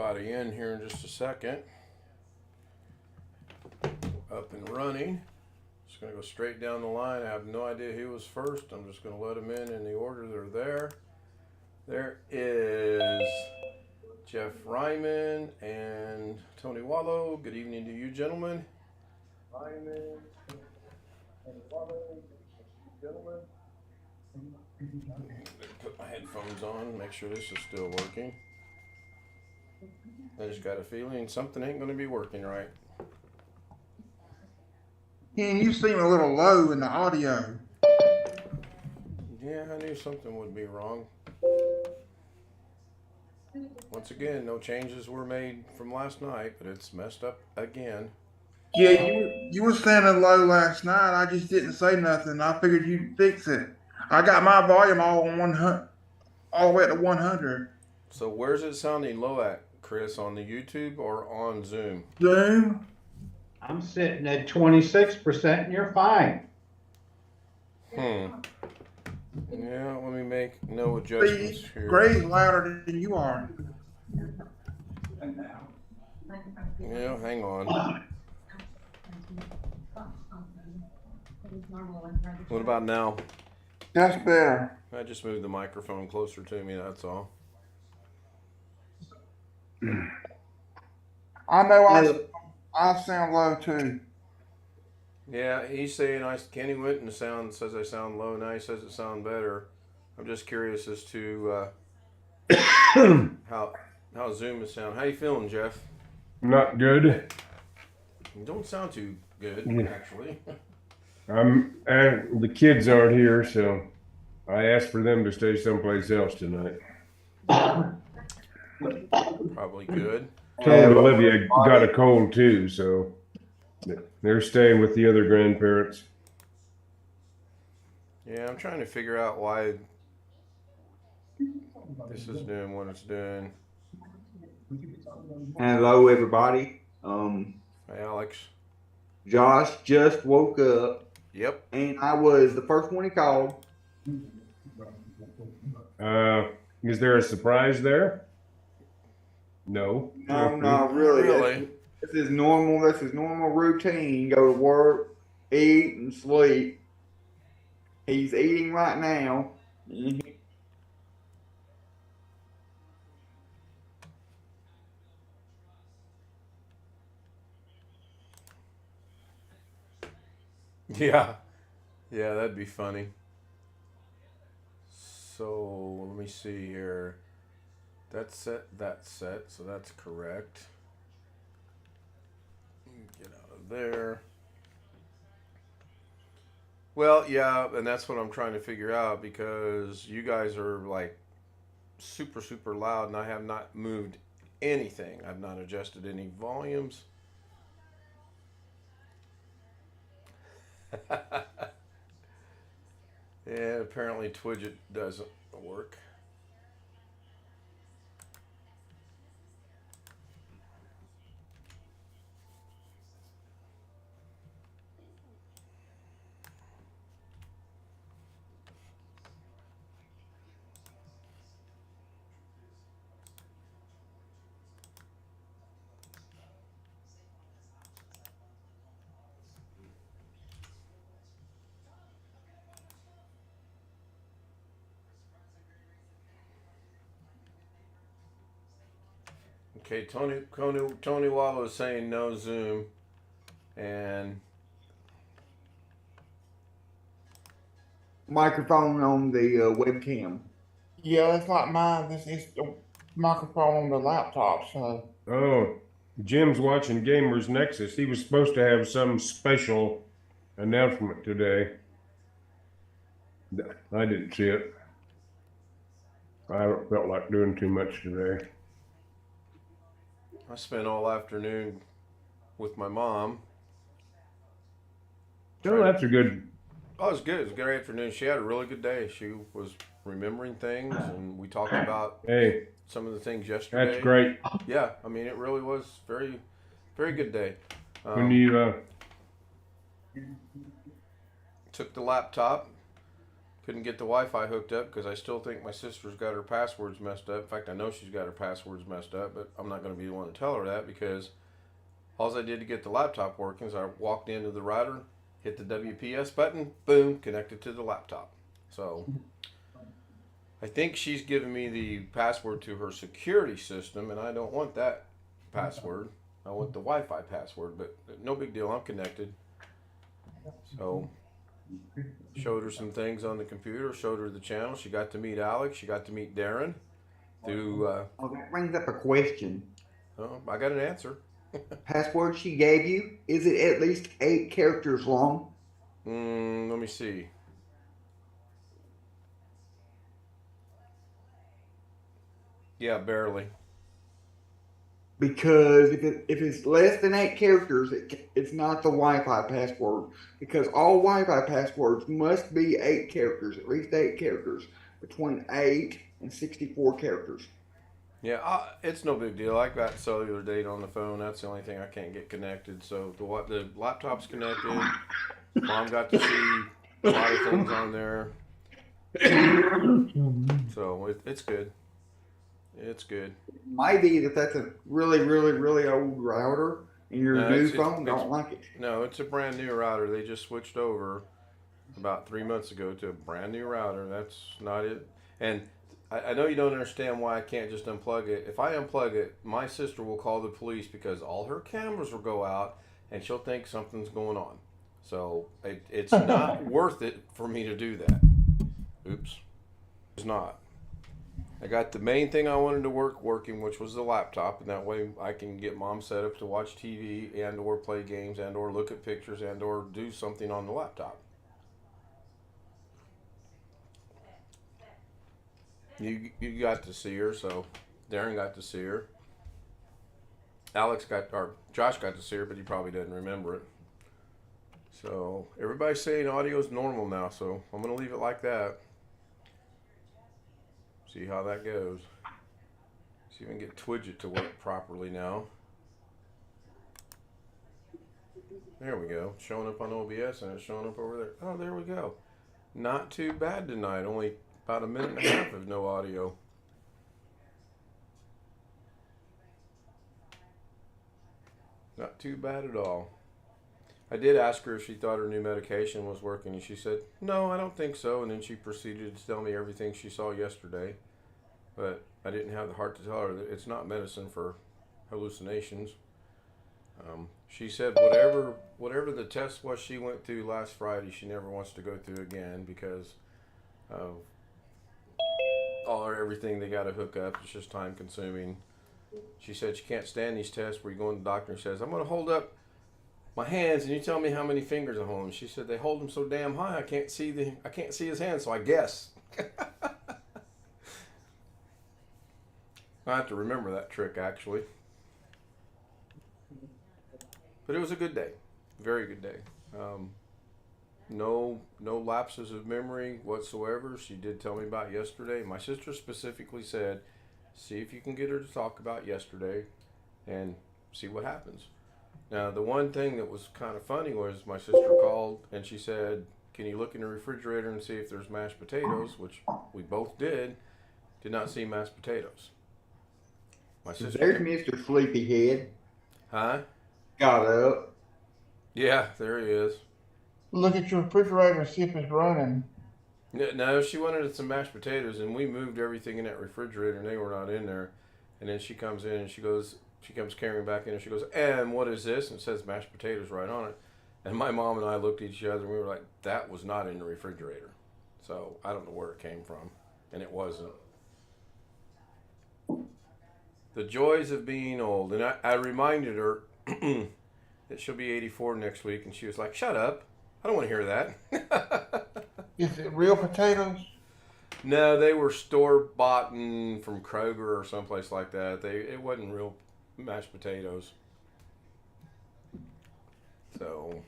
everybody in here in just a second. Up and running. Just going to go straight down the line. I have no idea who was first. I'm just going to let them in the order they're there. There is Jeff Ryman and Tony Wallow. Good evening to you, gentlemen. Ryman, Tony Wallow, gentlemen. Put my headphones on, make sure this is still working. I just got a feeling something ain't going to be working right. Ken, you seem a little low in the audio. Yeah, I knew something would be wrong. Once again, no changes were made from last night, but it's messed up again. Yeah, you were sounding low last night. I just didn't say nothing. I figured you'd fix it. I got my volume all on 100, all the way at 100. So where's it sounding low at, Chris? On the YouTube or on Zoom? Zoom. I'm sitting at 26% and you're fine. Yeah, let me make no adjustments here. Gray's louder than you are. Yeah, hang on. What about now? That's better. I just moved the microphone closer to me, that's all. I know I sound low too. Yeah, he's saying Kenny went and says I sound low. Now he says it sounds better. I'm just curious as to how Zoom is sound. How you feeling, Jeff? Not good. You don't sound too good, actually. The kids aren't here, so I asked for them to stay someplace else tonight. Probably good. Told Olivia got a cold too, so they're staying with the other grandparents. Yeah, I'm trying to figure out why this is doing what it's doing. Hello, everybody. Hey, Alex. Josh just woke up. Yep. And I was the first one he called. Is there a surprise there? No. No, not really. Really? This is normal. This is normal routine. Go to work, eat, and sleep. He's eating right now. Yeah. Yeah, that'd be funny. So, let me see here. That's set, so that's correct. Get out of there. Well, yeah, and that's what I'm trying to figure out because you guys are like super, super loud and I have not moved anything. I've not adjusted any volumes. Yeah, apparently Twidget doesn't work. Okay, Tony Wallow is saying no Zoom, and Microphone on the webcam. Yeah, that's like mine. This is the microphone on the laptop. So. Oh, Jim's watching Gamers Nexus. He was supposed to have some special announcement today. I didn't see it. I felt like doing too much today. I spent all afternoon with my mom. Oh, that's a good. Oh, it was good. It was a good afternoon. She had a really good day. She was remembering things, and we talked about some of the things yesterday. That's great. Yeah, I mean, it really was very, very good day. When you took the laptop, couldn't get the Wi-Fi hooked up because I still think my sister's got her passwords messed up. In fact, I know she's got her passwords messed up, but I'm not going to be the one to tell her that because all I did to get the laptop working is I walked into the router, hit the WPS button, boom, connected to the laptop. So I think she's given me the password to her security system, and I don't want that password. I want the Wi-Fi password, but no big deal. I'm connected. So showed her some things on the computer, showed her the channel. She got to meet Alex. She got to meet Darren. Oh, that brings up a question. I got an answer. Password she gave you, is it at least 8 characters long? Let me see. Yeah, barely. Because if it's less than 8 characters, it's not the Wi-Fi password. Because all Wi-Fi passwords must be 8 characters, at least 8 characters, between 8 and 64 characters. Yeah, it's no big deal. I got cellular data on the phone. That's the only thing I can't get connected. So the laptop's connected. Mom got to see a lot of things on there. So it's good. It's good. Might be that that's a really, really, really old router, and your No, new it's- phone it's- don't like it. No, it's a brand new router. They just switched over about 3 months ago to a brand new router. That's not it. And I know you don't understand why I can't just unplug it. If I unplug it, my sister will call the police because all her cameras will go out and she'll think something's going on. So it's not worth it for me to do that. Oops. It's not. I got the main thing I wanted to working, which was the laptop, and that way I can get mom set up to watch TV and or play games and or look at pictures and or do something on the laptop. You got to see her, so Darren got to see her. Josh got to see her, but he probably doesn't remember it. So everybody's saying audio's normal now, so I'm gonna leave it like that. See how that goes. See if we can get Twidget to work properly now. There we go. Showing up on OBS and it's showing up over there. Oh, there we go. Not too bad tonight. Only about a minute and a half of no audio. Not too bad at all. I did ask her if she thought her new medication was working, and she said, no, I don't think so. And then she proceeded to tell me everything she saw yesterday. But I didn't have the heart to tell her that it's not medicine for hallucinations. She said whatever the test was she went through last Friday, she never wants to go through again because of everything they got to hook up. It's just time consuming. She said she can't stand these tests where you go in the doctor and says, I'm going to hold up my hands and you tell me how many fingers I hold. She said they hold them so damn high I can't see his hands, so I guess. I have to remember that trick actually. But it was a good day, very good day. No lapses of memory whatsoever. She did tell me about yesterday. My sister specifically said, see if you can get her to talk about yesterday and see what happens. Now, the one thing that was kind of funny was my sister called and she said, can you look in the refrigerator and see if there's mashed potatoes, which we both did not see mashed potatoes. My sister. There's Mr. Sleepyhead. Huh? Got up. Yeah, there he is. Look at your refrigerator and see if it's running. No, she wanted some mashed potatoes, and we moved everything in that refrigerator, and they were not in there. And then she comes in, and she comes carrying back in, and she goes, and what is this? And it says mashed potatoes right on it. And my mom and I looked at each other, and we were like, that was not in the refrigerator. So I don't know where it came from, and it wasn't. The joys of being old. And I reminded her that she'll be 84 next week, and she was like, shut up. I don't want to hear that. Is it real potatoes? No, they were store-bought from Kroger or someplace like that. It wasn't real mashed potatoes. So,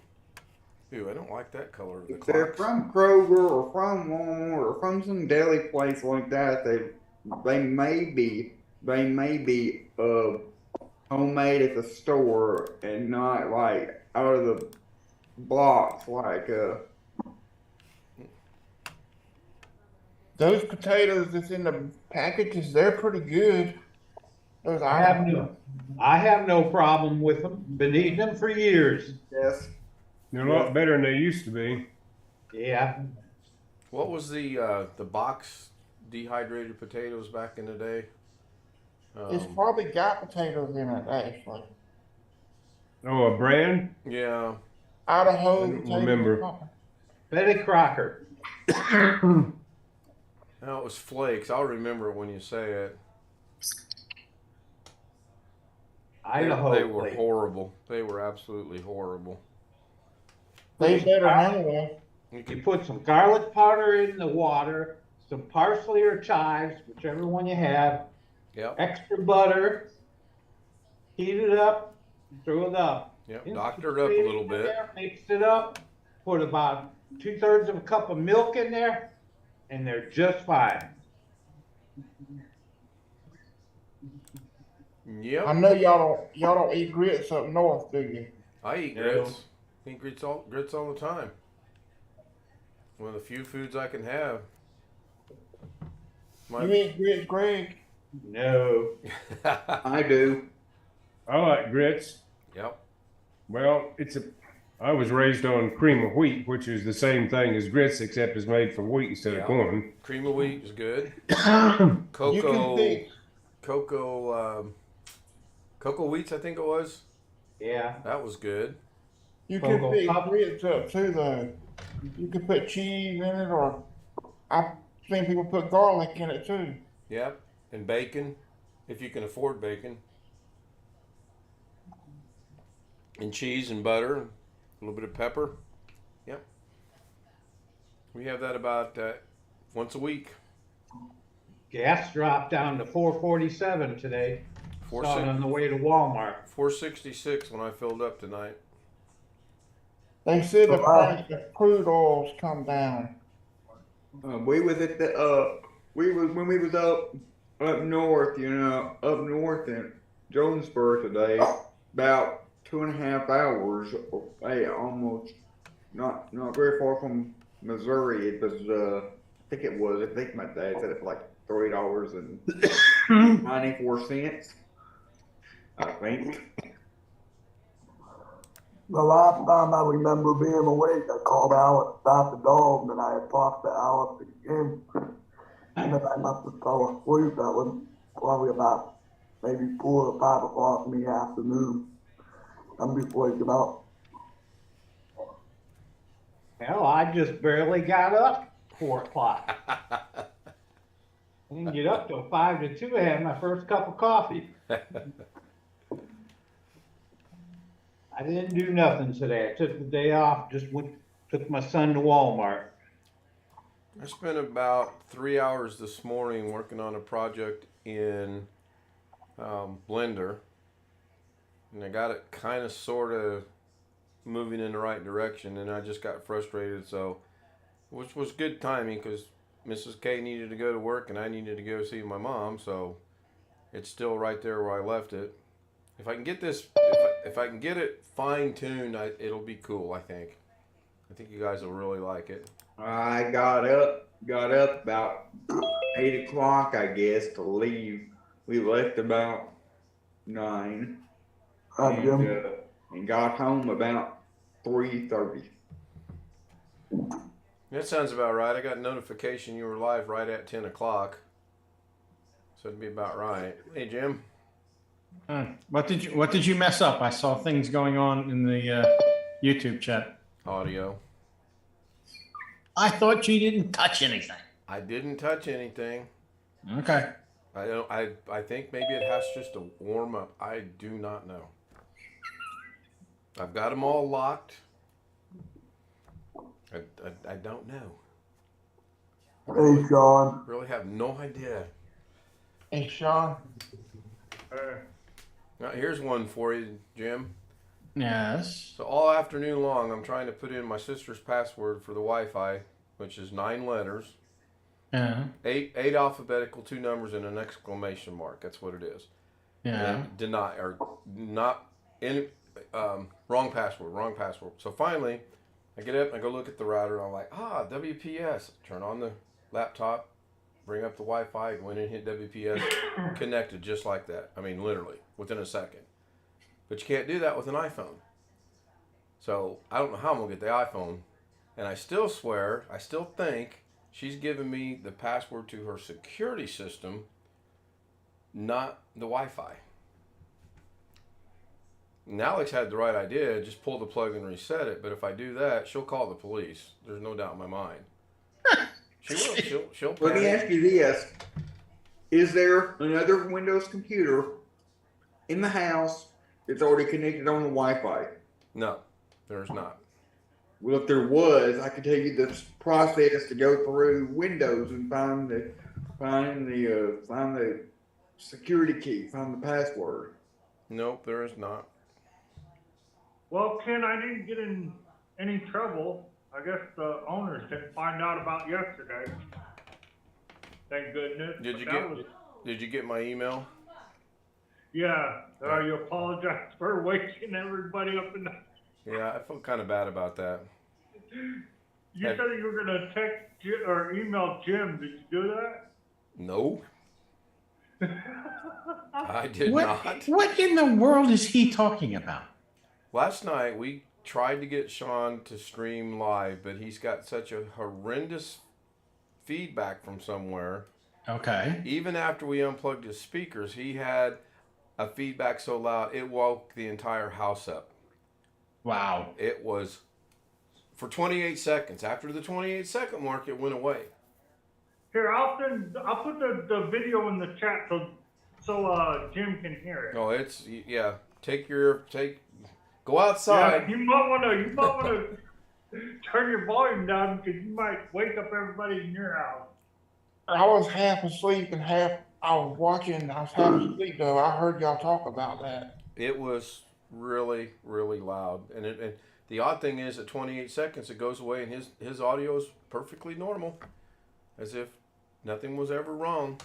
ew, I don't like that color of the If they're clocks. from Kroger or from Walmart or from some deli place like that, they may be homemade at the store and not like out of the box like Those potatoes that's in the packages, they're pretty good. Those I have no problem with them. Been eating them for years. Yes. They're a lot better than they used to be. Yeah. What was the box dehydrated potatoes back in the day? It's probably got potatoes in it, actually. Oh, a brand? Yeah. Idaho I don't potatoes. remember. Betty Crocker. No, it was flakes. I'll remember it when you say it. Idaho. They were plate. horrible. They were absolutely horrible. They better know. You can put some garlic powder in the water, some parsley or chives, whichever one you have, Yep. extra butter, heat it up, throw it up. Yep. Doctor it up a little bit. Mix it up, put about 2/3 of a cup of milk in there, and they're just fine. Yep. I know y'all don't eat grits up north, do you? I eat No. grits. I eat grits all the time. One of the few foods I can have. You eat grits, Greg? No. I do. I like grits. Yep. Well, I was raised on cream of wheat, which is the same thing as grits, except it's made from wheat instead Yeah. of corn. Cream of wheat is good. You can Cocoa wheats, I think it was. Yeah. That was good. You can Cocoa fix puff. grits up too, though. You can put cheese in it, or I've seen people put garlic in it too. Yep. And bacon, if you can afford bacon. And cheese and butter, a little bit of pepper. Yep. We have that about once a week. Gas dropped down to 4.47 today. Four Saw it on the way to Walmart. 466 when I filled up tonight. They said the price of crude oil's come down. We was at the when we was up north, up north in Jonesboro today, about 2.5 hours. Hey, almost not very far from Missouri. It was I think my dad said it's like $3.94. I think. The last time I remember being awake, I called Alice about the dog, and I had talked to Alice again. And then I must have fell asleep. That was probably about maybe 4 or 5 o'clock in the afternoon. I'm just waking up. Hell, I just barely got up 4 o'clock. I didn't get up till 5 to 2. I had my first cup of coffee. I didn't do nothing today. I took the day off, took my son to Walmart. I spent about 3 hours this morning working on a project in Blender, and I got it kind of sort of moving in the right direction, and I just got frustrated, so which was good timing because Mrs. K needed to go to work and I needed to go see my mom, so it's still right there where I left it. If I can get this, if I can get it fine-tuned, it'll be cool, I think. I think you guys will really like it. I got up about 8 o'clock, I guess, to leave. We left about 9 and got home about 3:30. That sounds about right. I got notification you were live right at 10 o'clock. So it'd be about right. Hey, Jim. What did you mess up? I saw things going on in the YouTube chat. Audio. I thought you didn't touch anything. I didn't touch anything. Okay. I think maybe it has just to warm up. I do not know. I've got them all locked. I don't know. Hey, Sean. Really have no idea. Hey, Sean. Now, here's one for you, Jim. Yes. So all afternoon long, I'm trying to put in my sister's password for the Wi-Fi, which is 9 letters, Yeah. eight alphabetical, 2 numbers, and an exclamation mark. That's what it is. Yeah. And deny or not in wrong password. So finally, I get up and I go look at the router, and I'm like, WPS. Turn on the laptop, bring up the Wi-Fi, go in and hit WPS, connected just like that. I mean, literally within a second. But you can't do that with an iPhone. So I don't know how I'm gonna get the iPhone, and I still swear, I still think she's giving me the password to her security system, not the Wi-Fi. And Alex had the right idea, just pull the plug and reset it. But if I do that, she'll call the police. There's no doubt in my mind. She will. She'll Let me panic. ask you this. Is there another Windows computer in the house that's already connected on the Wi-Fi? No, there's not. Well, if there was, I could tell you the process to go through Windows and find the security key, find the password. Nope, there is not. Well, Ken, I didn't get in any trouble. I guess the owners didn't find out about yesterday. Thank goodness. Did you get my email? Yeah, you apologize for waking everybody up in the... Yeah, I feel kind of bad about that. You said you were going to text or email Jim. Did you do that? No, I did not. What in the world is he talking about? Last night we tried to get Sean to stream live, but he's got such a horrendous feedback from somewhere. Okay. Even after we unplugged his speakers, he had a feedback so loud it woke the entire house up. Wow. It was for 28 seconds. After the 28-second mark, it went away. Here, I'll put the video in the chat so Jim can hear it. Oh, yeah. Go outside. Yeah, you might want to turn your volume down because you might wake up everybody in your house. I was half asleep and I was watching. I was half asleep though. I heard y'all talk about that. It was really, really loud, and the odd thing is, at 28 seconds, it goes away, and his audio is perfectly normal, as if nothing was ever wrong.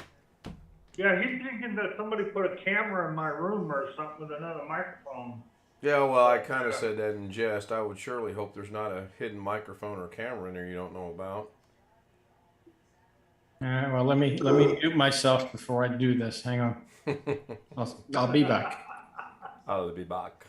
Yeah, he's thinking that somebody put a camera in my room or something with another microphone. Yeah, well, I kind of said that in jest. I would surely hope there's not a hidden microphone or camera in there you don't know about. All right. Well, let me mute myself before I do this. Hang on. I'll be back. I'll be back.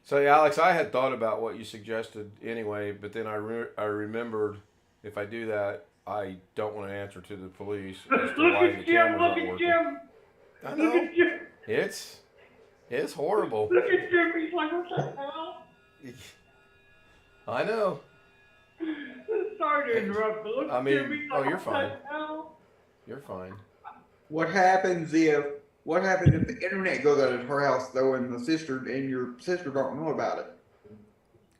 So, Alex, I had thought about what you suggested anyway, but then I remembered if I do that, I don't want to answer to the police as to why the cameras aren't working. Jim! I Look know. at Jim! It's horrible. Look at Jim! He's like, what the hell? I know. Sorry to interrupt, but look at Jim. He's like, you're what fine. the hell? You're fine. What happens if the internet goes out of her house though, and your sister don't know about it,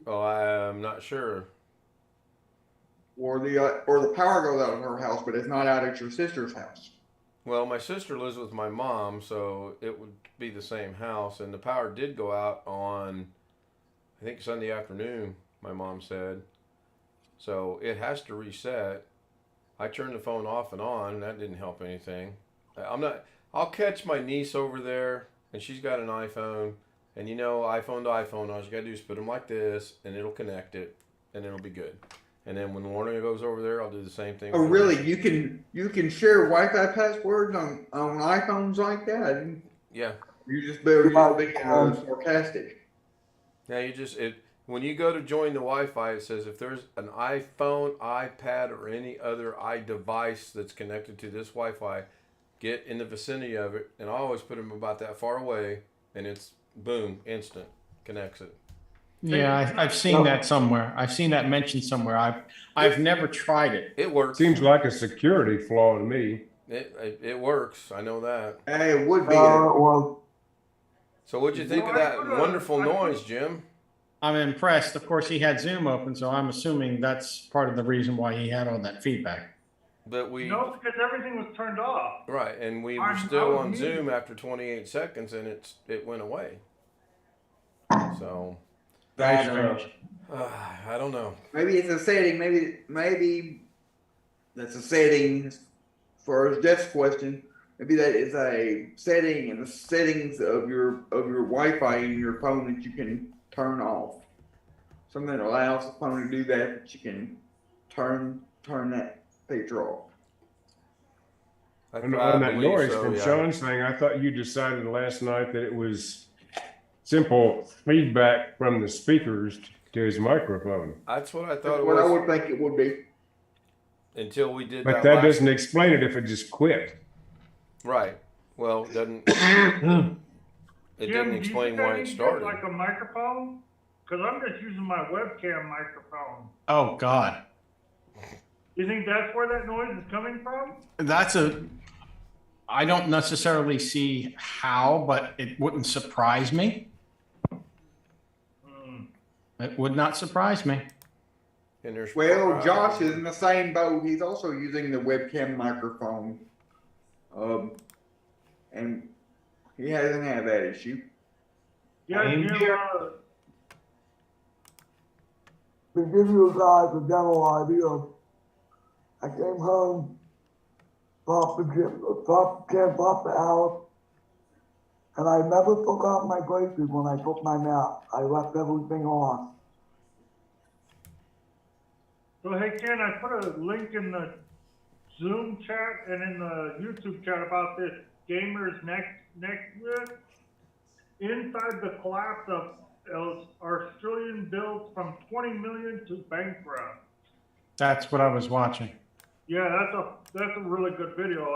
Oh, I'm not sure. or the power goes out of her house, but it's not out at your sister's house? Well, my sister lives with my mom, so it would be the same house. And the power did go out on, I think, Sunday afternoon, my mom said. So it has to reset. I turned the phone off and on. That didn't help anything. I'll catch my niece over there, and she's got an iPhone. And iPhone to iPhone, all you got to do is put them like this, and it'll connect it, and it'll be good. And then when Warner goes over there, I'll do the same thing. Oh, really? You can share Wi-Fi passwords on iPhones like that? Yeah. You just being sarcastic. Yeah, when you go to join the Wi-Fi, it says if there's an iPhone, iPad, or any other iDevice that's connected to this Wi-Fi, get in the vicinity of it. And I always put them about that far away, and it's boom, instant, connects it. Yeah, I've seen that somewhere. I've seen that mentioned somewhere. I've never tried it. It works. Seems like a security flaw to me. It works. I know that. Hey, it would be. Well, So what'd you think of that wonderful noise, Jim? I'm impressed. Of course, he had Zoom open, so I'm assuming that's part of the reason why he had all that feedback. But No, because everything was turned off. right, and we were still on Zoom after 28 seconds, and it went away. So Very strange. I don't know. Maybe it's a setting. Maybe that's a setting for Jeff's question. Maybe that is a setting in the settings of your Wi-Fi in your phone that you can turn off. Something that allows the phone to do that you can turn turn that feature off. And I on that believe noise so, from yeah. Sean's thing, I thought you decided last night that it was simple feedback from the speakers to his microphone. That's what I thought That's it what I was would think it would be. until we did But that that last. doesn't explain it if it just quit. Right. Well, it doesn't. It Jim, didn't do you explain think I why need it to get, started. like a microphone? Because I'm just using my webcam microphone. Oh, God. You think that's where that noise is coming from? I don't necessarily see how, but it wouldn't surprise me. Hmm. It would not surprise me. And there's Well, Josh is in the same boat. He's also using the webcam microphone. And he hasn't had that issue. Yeah, Same Jim, here. To give you guys a general idea, I came home, dropped the kids off the house, and I never took off my braces when I took my nap. I left everything on. so hey Ken, I put a link in the Zoom chat and in the YouTube chat about this Gamers Next list. Inside the collapse of Australian builds from 20 million to bankrupt. That's what I was watching. Yeah, that's a really good video.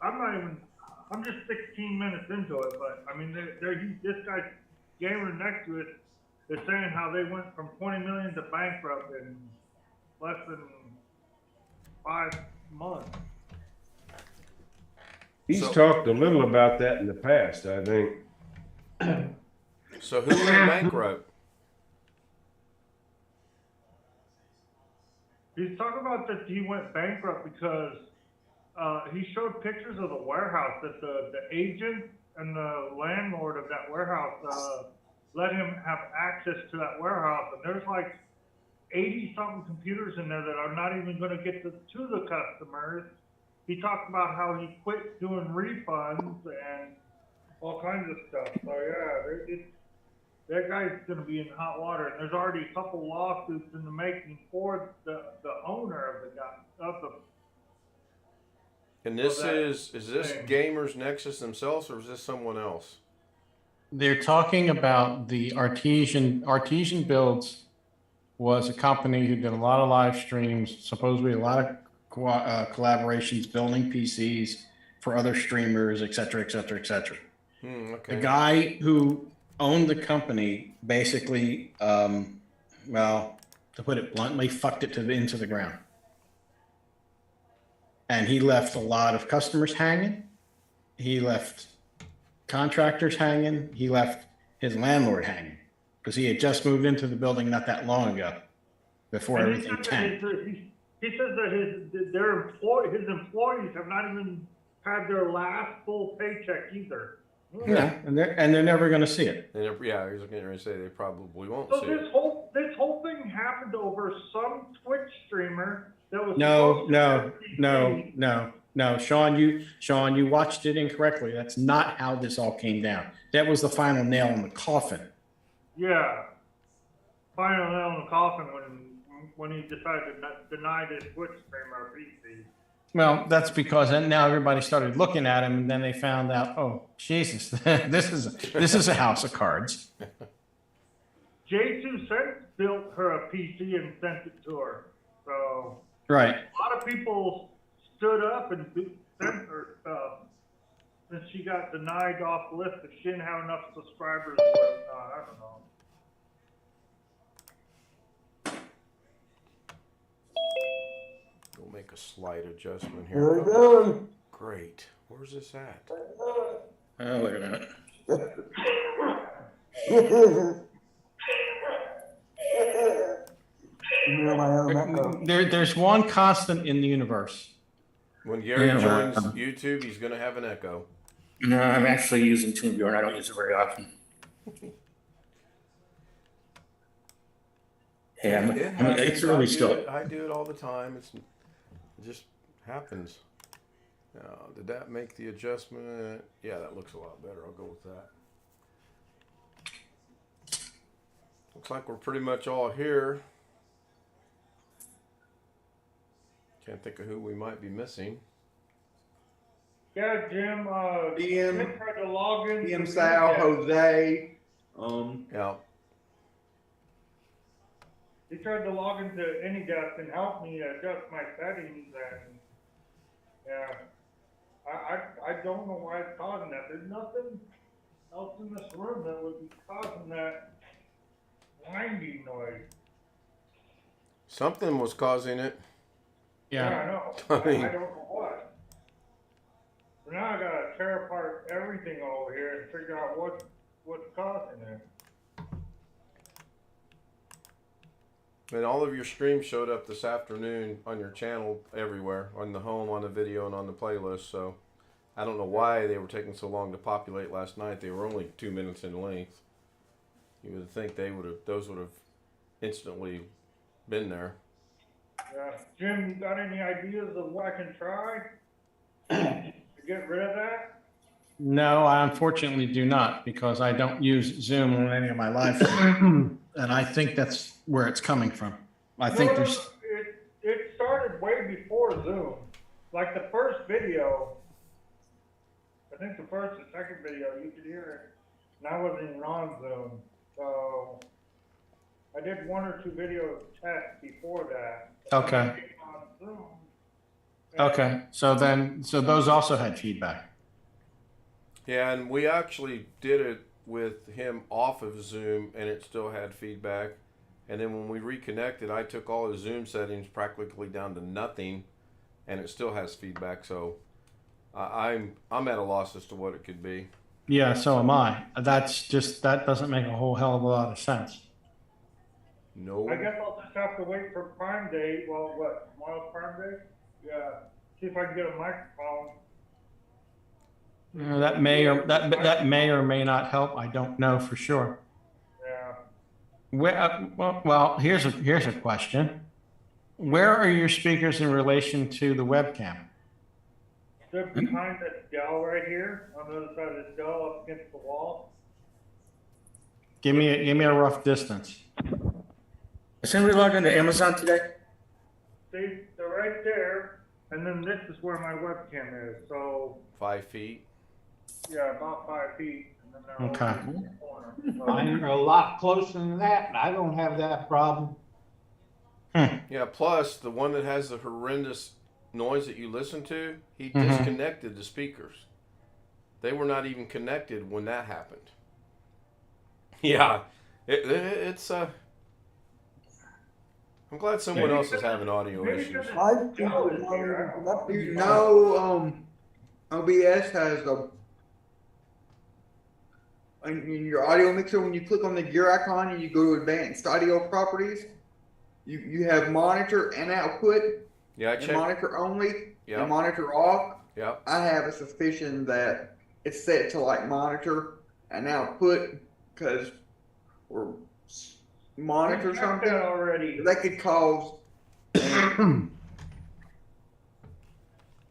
I'm just 16 minutes into it, but I mean, this guy, gamer next to it, is saying how they went from 20 million to bankrupt in less than 5 months. He's So- talked a little about that in the past, I think. So who went bankrupt? He's talking about that he went bankrupt because he showed pictures of the warehouse that the agent and the landlord of that warehouse let him have access to that warehouse, and there's like 80 something computers in there that are not even going to get to the customers. He talked about how he quit doing refunds and all kinds of stuff. So yeah, that guy's going to be in hot water, and there's already a couple lawsuits in the making for the owner of the. And this Well, that is this thing. Gamers Nexus themselves, or is this someone else? They're talking about the Artesian Builds was a company who did a lot of live streams, supposedly a lot of collaborations, building PCs for other streamers, et cetera, et cetera, et cetera. Okay. The guy who owned the company basically, well, to put it bluntly, fucked it into the ground. And he left a lot of customers hanging. He left contractors hanging. He left his landlord hanging because he had just moved into the building not that long ago before And everything tanked. He says that his employees have not even had their last full paycheck either. Yeah, and they're never going to see it. And yeah, I was going to say they probably won't So see this it. whole thing happened over some Twitch streamer that was No, supposed to have no. Sean, you watched it incorrectly. That's not how this all came down. That was the final nail in the coffin. Yeah, final nail in the coffin when he decided to deny this Twitch streamer a PC. Well, that's because then now everybody started looking at him, and then they found out, oh Jesus, this is a house of cards. J2 Cents built her a PC and sent it to her. So Right. a lot of people stood up and sent her stuff since she got denied off the list because she didn't have enough subscribers. I don't know. We'll make a slight adjustment Here here. it goes. Great. Where's this at? Oh, wait a minute. You hear my own echo. There's one constant in the universe. When Gary Yeah, joins YouTube, he's going to have an echo. No, I'm actually using TuneViewer. I don't use it very often. Hey, it's early still. I do it all the time. It just happens. Now, did that make the adjustment? Yeah, that looks a lot better. I'll go with that. Looks like we're pretty much all here. Can't think of who we might be missing. Yeah, Jim, Jim. Jim tried to log in. Him, Sal, Jose. Yeah. He tried to log into AnyDesk and help me adjust my settings, and yeah, I don't know why it's causing that. There's nothing else in this room that would be causing that winding noise. Something was causing it. Yeah, I Yeah, know. I mean- I don't know what. So now I gotta tear apart everything over here and figure out what's causing it. And all of your streams showed up this afternoon on your channel everywhere, on the home, on the video, and on the playlist. So I don't know why they were taking so long to populate last night. They were only 2 minutes in length. You would think those would have instantly been there. Yeah. Jim, you got any ideas of what I can try to get rid of that? no, I unfortunately do not, because I don't use Zoom on any of my live streams. And I think that's where it's coming from. I think there's, It started way before Zoom. Like the first video, I think the first and second video, you could hear it. And I wasn't even on Zoom. So I did 1 or 2 video tests before that. Okay. I came on Zoom. okay, so those also had feedback. Yeah, and we actually did it with him off of Zoom, and it still had feedback. And then when we reconnected, I took all his Zoom settings practically down to nothing, and it still has feedback. So I'm at a loss as to what it could be. Yeah, so am I. That doesn't make a whole hell of a lot of sense. No. I guess I'll just have to wait for Prime Day. Well, what, tomorrow's Prime Day? Yeah. See if I can get a microphone. That may or may not help. I don't know for sure. Yeah. Well, here's a question. Where are your speakers in relation to the webcam? They're behind that dell right here, on the other side of this dell up against the wall. Give me a rough distance. Is anybody logged into Amazon today? See, they're right there, and then this is where my webcam is. So 5 feet. yeah, about 5 feet. And then they're Okay. over in the corner. So, Mine are a lot closer than that, and I don't have that problem. Yeah, plus the one that has the horrendous noise that you listen to, he Mhm. disconnected the speakers. They were not even connected when that happened. Yeah, it's I'm glad someone else is having audio maybe issues. because I it's think dell it's is not here, I even don't know. connected. You know, OBS has in your audio mixer, when you click on the gear icon and you go to advanced audio properties, you have monitor and output, Yeah, I and checked. monitor only, Yeah. and monitor off. Yep. I have a suspicion that it's set to like monitor and output because or monitor We checked something that already. that could cause.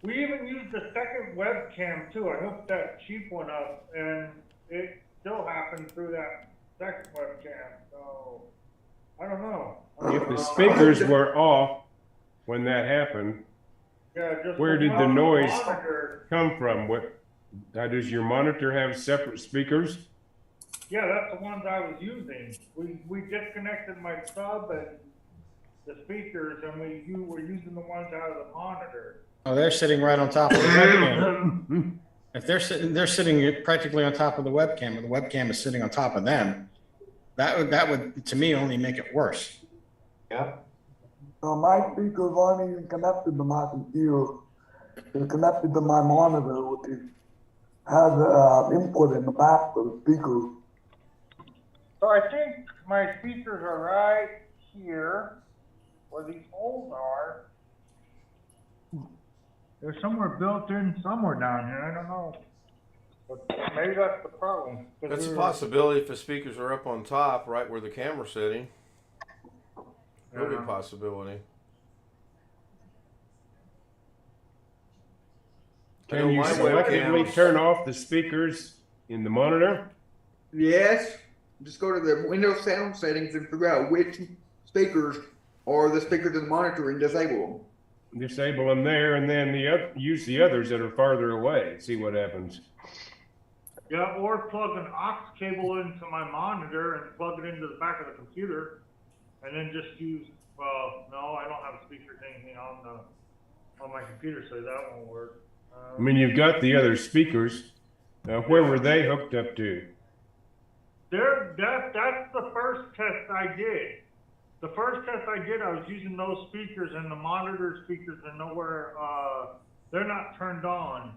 We even used the second webcam too. I hooked that cheap one up, and it still happened through that second webcam. So I don't know. If the speakers were off when that happened, Yeah, just where did the one noise monitor. come from? Does your monitor have separate speakers? Yeah, that's the ones I was using. We disconnected my sub and the speakers, and you were using the ones out of the monitor. Oh, they're sitting right on top of the webcam. If they're sitting practically on top of the webcam, and the webcam is sitting on top of them, that would to me only make it worse. Yeah. My speakers aren't even connected to my computer. They're connected to my monitor, which has input in the back for the speaker. So I think my speakers are right here, where these holes are. They're somewhere built in somewhere down here. I don't know. But maybe that's the problem. 'Cause That's a we were- possibility if the speakers are up on top, right where the camera's sitting. Could be a Yeah. possibility. I Can know you my selectively webcam- turn off the speakers in the monitor? Yes, just go to the Windows sound settings and figure out which speakers are the speakers in the monitor and disable them. disable them there, and then use the others that are farther away. See what happens. Yeah, or plug an aux cable into my monitor and plug it into the back of the computer, and then just use. Well, no, I don't have speakers anything on my computer, so that won't work. I mean, you've got the other speakers. Where were they hooked up to? That's the first test I did. The first test I did, I was using those speakers, and the monitor speakers are nowhere. They're not turned on.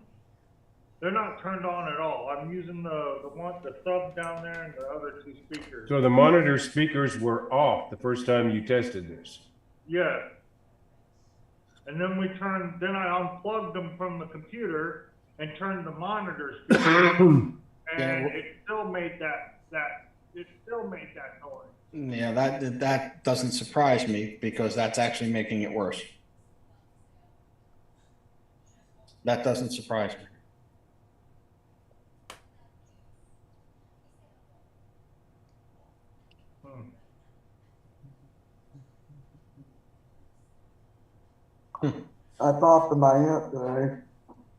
They're not turned on at all. I'm using the sub down there and the other two speakers. So the monitor speakers were off the first time you tested this. Yeah. And then I unplugged them from the computer and turned the monitor speakers, and it still made that noise. Yeah, that doesn't surprise me because that's actually making it worse. That doesn't surprise me. I talked to my aunt today.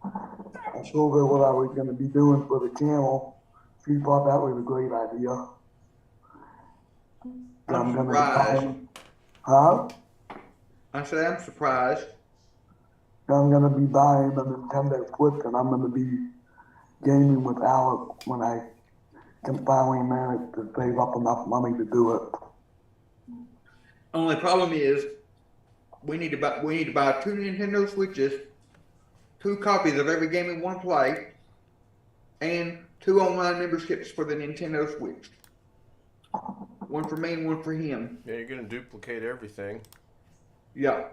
I told her what I was gonna be doing for the channel. She thought that was a great idea. I'm gonna be surprised. buying- Huh? I said I'm surprised. I'm gonna be buying a Nintendo Switch and I'm gonna be gaming with Alex when I can finally manage to save up enough money to do it. Only problem is we need to buy 2 Nintendo Switches, 2 copies of every game we want to play, and 2 online memberships for the Nintendo Switch. One for me and one for him. Yeah, you're gonna duplicate everything. Yeah.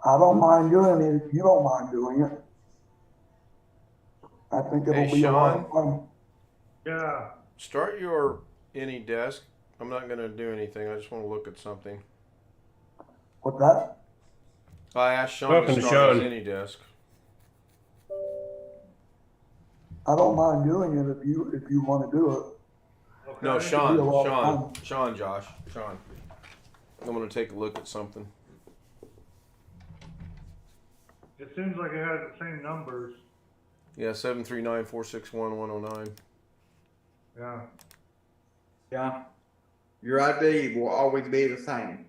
I don't mind doing it if you don't mind doing it. I think it'll Hey, be a lot of Sean? fun. Yeah. Start your AnyDesk. I'm not gonna do anything. I just want to look at something. What's that? I asked Sean Welcome to to start his Sean. AnyDesk. I don't mind doing it if you want to do it. Okay. No, It'll be a lot of Sean, Josh. Sean. I'm gonna take a look at something. It seems like it has the same numbers. Yeah, 739-461-109. Yeah. Yeah. Your ID will always be the same.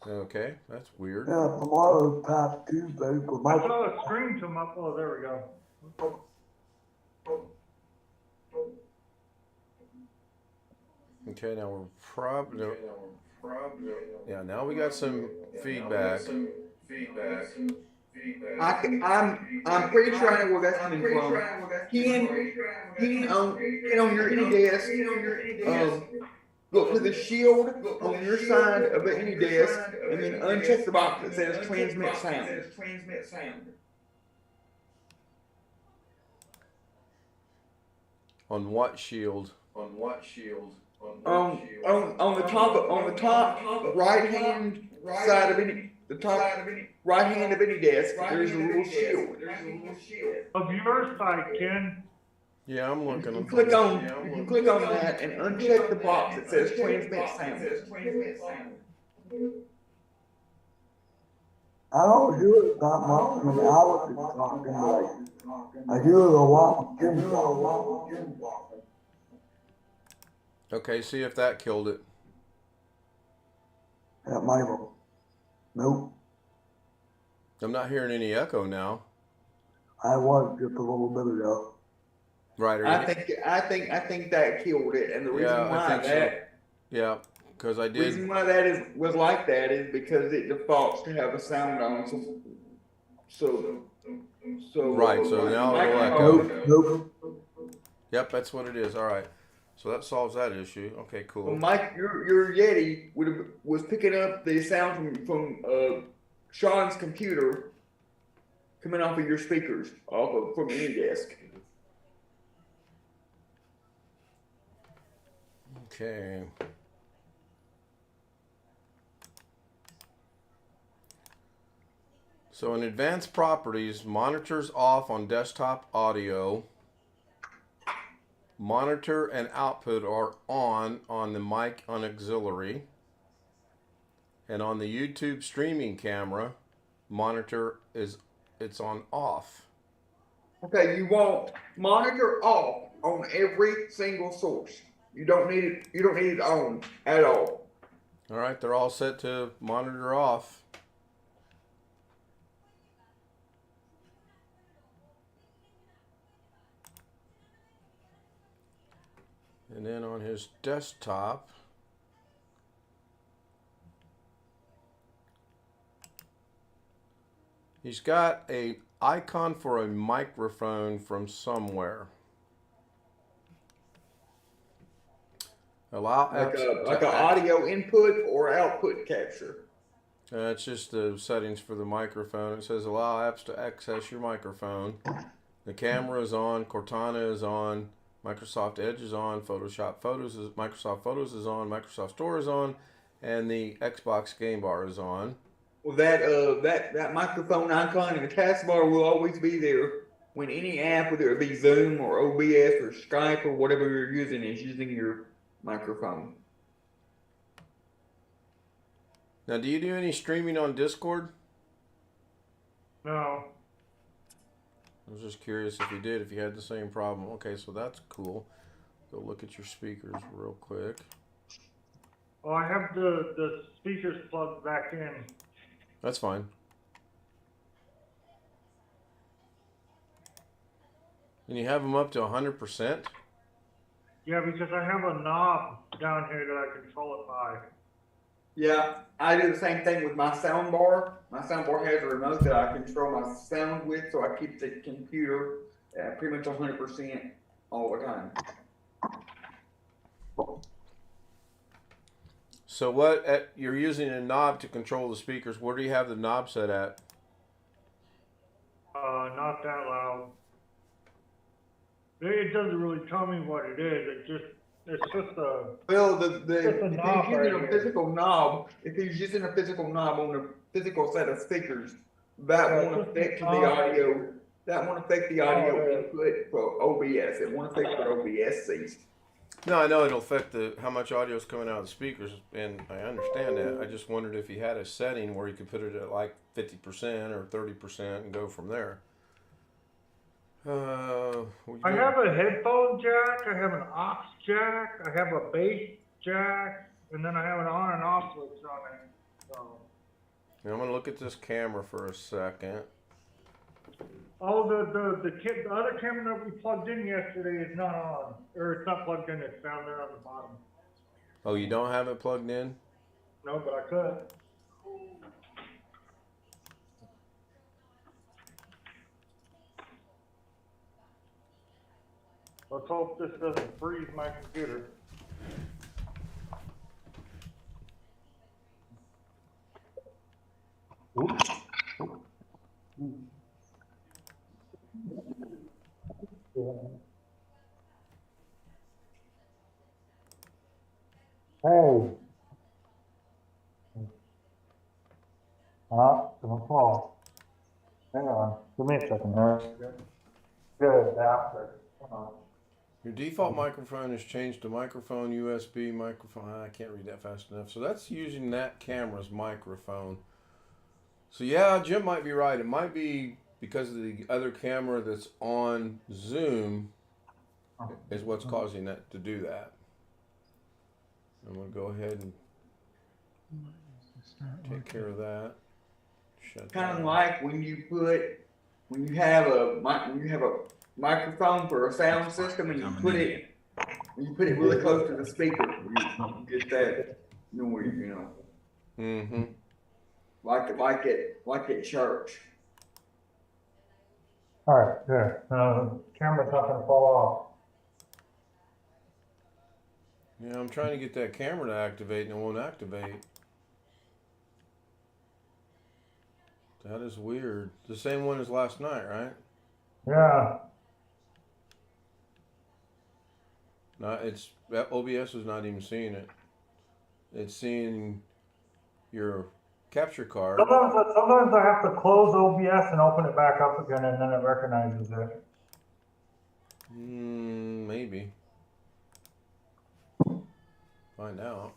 Okay, that's weird. Yeah, tomorrow's past Tuesday, but I my saw a screen come up. Oh, there we go. Okay, now we're probably. Yeah, now we got some feedback. I'm pretty sure I know where that's coming from. He on your AnyDesk, go to the shield on your side of the AnyDesk, and then uncheck the box that says transmit sound. On what shield? On the top right hand side of the top right hand of any desk, there's a little shield. Of your side, Ken. Yeah, I'm You looking. can click on that and uncheck the box that says transmit sound. I don't hear it that much when Alex is talking, but I hear it a lot when Jim's talking. Okay, see if that killed it. That might have. Nope, I'm not hearing any echo now. I was just a little bit ago. Right? I think that killed it, and the reason Yeah, I why think so. that Yeah, because I reason did. why that was like that is because it defaults to have a sound on. So Right, so now it'll echo. Nope. Yep, that's what it is. All right. So that solves that issue. Okay, Well, cool. Mike, your Yeti was picking up the sound from Sean's computer coming off of your speakers, from any desk. Okay. So in advanced properties, monitors off on desktop audio. monitor and output are on the mic on auxiliary. And on the YouTube streaming camera, monitor it's on off. Okay, you want monitor off on every single source. You don't need it. You don't need it on at all. All right, they're all set to monitor off. And then on his desktop, he's got a icon for a microphone from somewhere. Allow Like an audio input or output capture. It's just the settings for the microphone. It says allow apps to access your microphone. The camera is on. Cortana is on. Microsoft Edge is on. Microsoft Photos is on. Microsoft Store is on, and the Xbox Game Bar is on. Well, that microphone icon in the taskbar will always be there when any app, whether it be Zoom or OBS or Skype or whatever you're using, is using your microphone. Now, do you do any streaming on Discord? No. I was just curious if you did, if you had the same problem. Okay, so that's cool. Go look at your speakers real quick. Well, I have the speakers plugged back in. That's fine. And you have them up to 100%? Yeah, because I have a knob down here that I control it by. Yeah, I do the same thing with my sound bar. My sound bar has a remote that I control my sound with, so I keep the computer at pretty much 100% all the time. So you're using a knob to control the speakers. Where do you have the knob set at? Not that loud. It doesn't really tell me what it is. It's just a. Well, Just a if knob he's using right a here. physical knob, if he's using a physical knob on a physical set of speakers, that Yeah, won't just affect the a knob. audio. That won't affect the audio yeah. input for OBS. It won't affect what OBS sees. No, I know it'll affect how much audio is coming out of the speakers, and I understand that. I just wondered if you had a setting where you could put it at like 50% or 30% and go from there. I have a headphone jack, I have an aux jack, I have a bass jack, and then I have an on and off switch on it. So. Now I'm gonna look at this camera for a second. Oh, the other camera that we plugged in yesterday is not on, or it's not plugged in. It's down there on the bottom. Oh, you don't have it plugged in? No, but I could. Let's hope this doesn't freeze my computer. Hey. Don't fall. Hang on. Give me a second here. Good, after. Hang on. Your default microphone has changed to microphone USB microphone. I can't read that fast enough. So that's using that camera's microphone. So yeah, Jim might be right. It might be because of the other camera that's on Zoom is what's causing that to do that. I'm gonna go ahead and take care of that. Shut Kind of down. like when you have a microphone for a sound system and you put it really close to the speaker, you get that noise, you know. Mm-hmm. Like at church. All right, good. Camera's not gonna fall off. Yeah, I'm trying to get that camera to activate and it won't activate. That is weird. The same one as last night, right? Yeah. Not OBS is not even seeing it. It's seeing your capture card. Sometimes I have to close OBS and open it back up again, and then it recognizes it. Maybe. Find out.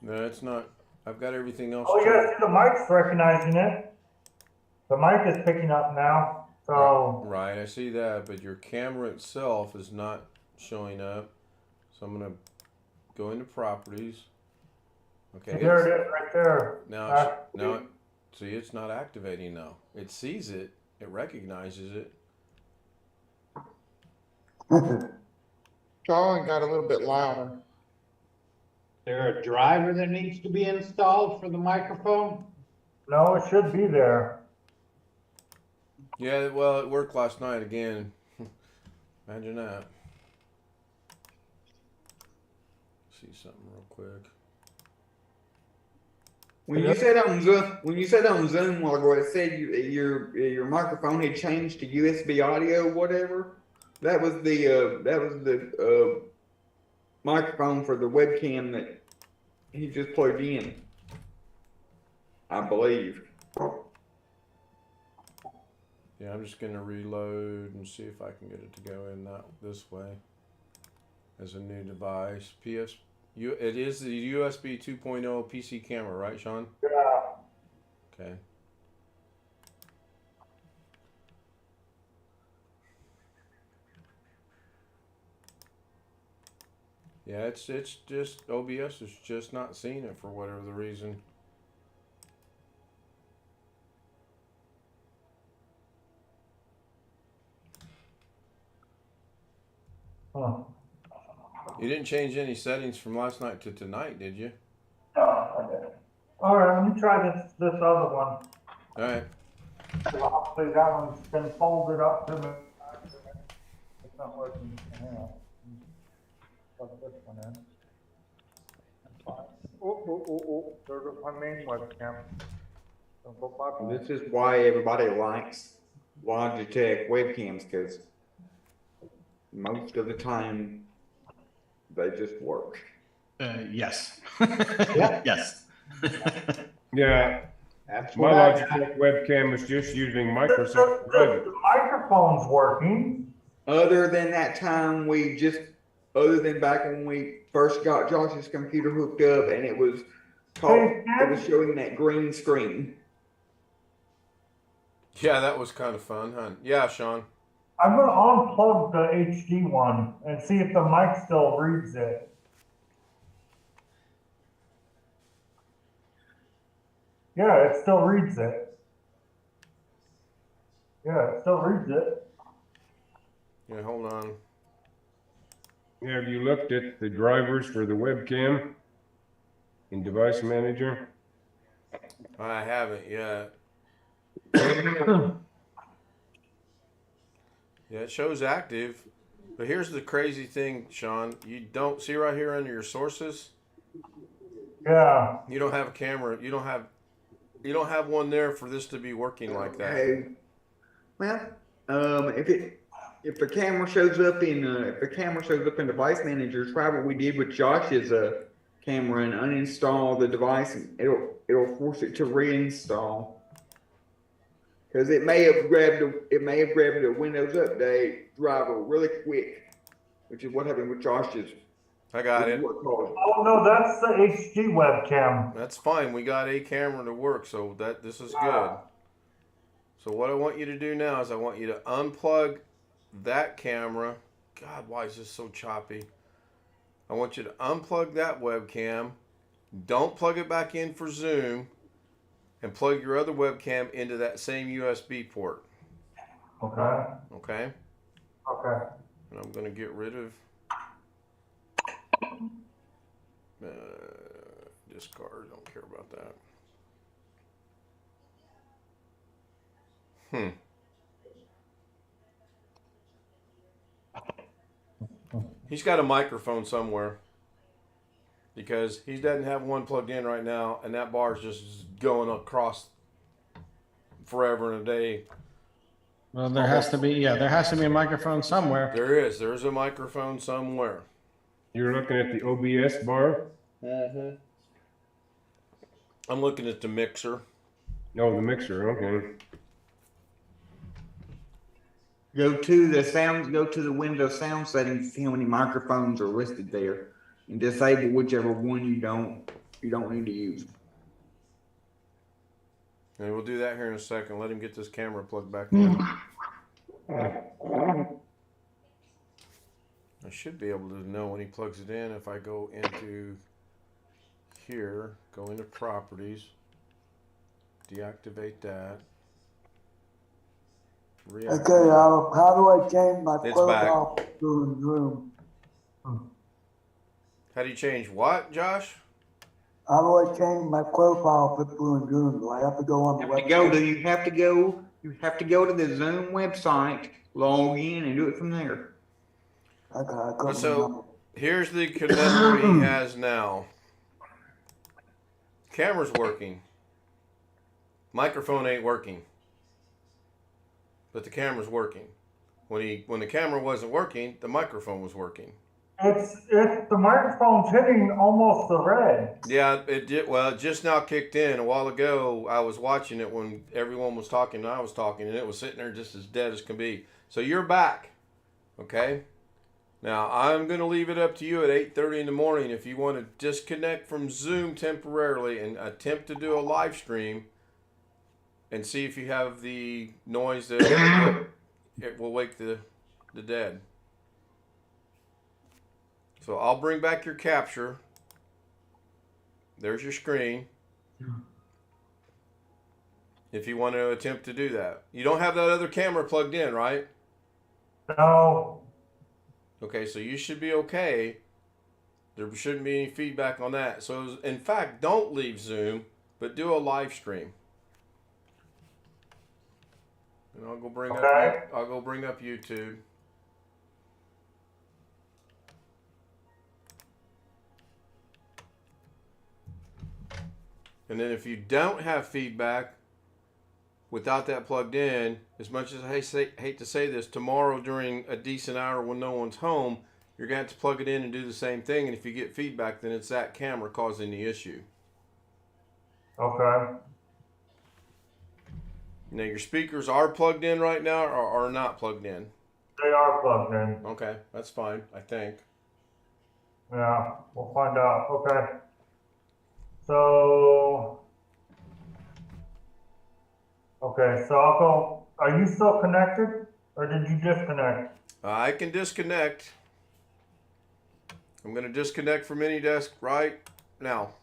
No, it's not. I've got everything else. Oh, yeah, turned. see, the mic's recognizing it. The mic is picking up now, so. Right, I see that, but your camera itself is not showing up. So I'm gonna go into properties. Okay. There it is, right there. Now, see, it's not activating now. It sees it. It recognizes it. Sean got a little bit louder. Is there a driver that needs to be installed for the microphone? No, it should be there. Yeah, well, it worked last night again. Imagine that. See something real quick. When you said on Zoom a while ago, it said your microphone had changed to USB audio, whatever. That was the microphone for the webcam that he just plugged in, I believe. Yeah, I'm just gonna reload and see if I can get it to go in this way as a new device. It is the USB 2.0 PC camera, right, Sean? Yeah. Okay. Yeah, it's just OBS is just not seeing it for whatever the reason. Huh. You didn't change any settings from last night to tonight, did you? No, I didn't. All right, let me try this other one. All right. Hopefully that one's been folded up to me. It's not working. Hang on. Plug this one in. Oh, there's my main webcam. Don't go back. This is why everybody likes Logitech webcams, because most of the time they just work. Yes. Yeah. Yes. Yeah, That's my what I Logitech webcam is just using Microsoft The Revit. microphone's working. Other than that time other than back when we first got Josh's computer hooked up and it was showing that green screen. Yeah, that was kind of fun, huh? Yeah, Sean. I'm gonna unplug the HD one and see if the mic still reads it. Yeah, it still reads it. Yeah, it still reads it. Yeah, hold on. Have you looked at the drivers for the webcam in Device Manager? I haven't yet. Yeah, it shows active. But here's the crazy thing, Sean. You don't see right here under your sources? Yeah. You don't have a camera. You don't have one there for this to be working like that. Okay. Well, if the camera shows up in Device Manager, try what we did with Josh's camera and uninstall the device, and it'll force it to reinstall. Because it may have grabbed a Windows Update driver really quick, which is what happened with Josh's. I got it. Oh no, that's the HD webcam. That's fine. We got a camera to work, so this is good. So what I want you to do now is I want you to unplug that camera. God, why is this so choppy? I want you to unplug that webcam. Don't plug it back in for Zoom. And plug your other webcam into that same USB port. Okay. Okay? Okay. And I'm going to get rid of discard. Don't care about that. He's got a microphone somewhere. Because he doesn't have one plugged in right now, and that bar is just going across forever and a day. Well, there has to be a microphone somewhere. There's a microphone somewhere. You're looking at the OBS bar? Mm-hmm. I'm looking at the mixer. Oh, the mixer, okay. Go to the sound. Go to the Windows sound settings. See how many microphones are listed there, and disable whichever one you don't need to use. And we'll do that here in a second. Let him get this camera plugged back in. I should be able to know when he plugs it in if I go into here, go into properties, deactivate that. Okay, how do I change my It's profile to Zoom? How do you change what, Josh? How do I change my profile picture in Zoom? Do I have to go on the website? You have to go to the Zoom website, log in, and do it from there. Okay, I couldn't remember. So here's the conundrum he has now. Camera's working. Microphone ain't working. But the camera's working. When the camera wasn't working, the microphone was working. It's the microphone's hitting almost the red. Yeah, it did. Well, it just now kicked in. A while ago, I was watching it when everyone was talking and I was talking, and it was sitting there just as dead as can be. So you're back, okay? Now, I'm going to leave it up to you at 8:30 in the morning if you want to disconnect from Zoom temporarily and attempt to do a live stream and see if you have the noise that it will wake the dead. So I'll bring back your capture. There's your screen. If you want to attempt to do that. You don't have that other camera plugged in, right? No. Okay, so you should be okay. There shouldn't be any feedback on that. So in fact, don't leave Zoom, but do a live stream. And I'll go bring up YouTube. And then if you don't have feedback without that plugged in, as much as I hate to say this, tomorrow during a decent hour when no one's home, you're going to have to plug it in and do the same thing. And if you get feedback, then it's that camera causing the issue. Okay. Now, your speakers are plugged in right now or are not plugged in? They are plugged in. Okay, that's fine, I think. Yeah, we'll find out. Okay. So, I'll go. Are you still connected or did you disconnect? I can disconnect. I'm going to disconnect from AnyDesk right now.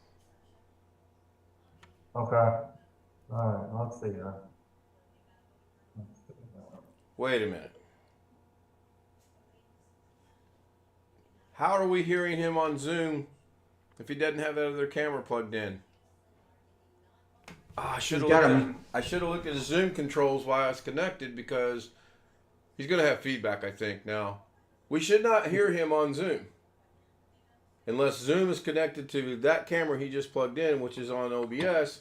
Okay. All right, let's see here. Wait a minute. How are we hearing him on Zoom if he doesn't have that other camera plugged in? I should have looked at his Zoom controls while I was connected because he's going to have feedback, I think, now. We should not hear him on Zoom unless Zoom is connected to that camera he just plugged in, which is on OBS.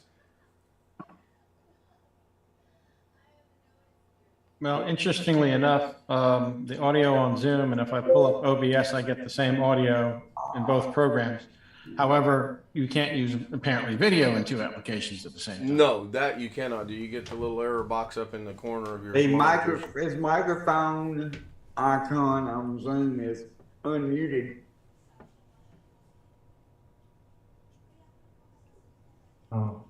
Well, interestingly enough, the audio on Zoom, and if I pull up OBS, I get the same audio in both programs. However, you can't use apparently video in two applications at the same time. No, that you cannot do. You get the little error box up in the corner of your His microphone icon on Zoom is unmuted. Oh.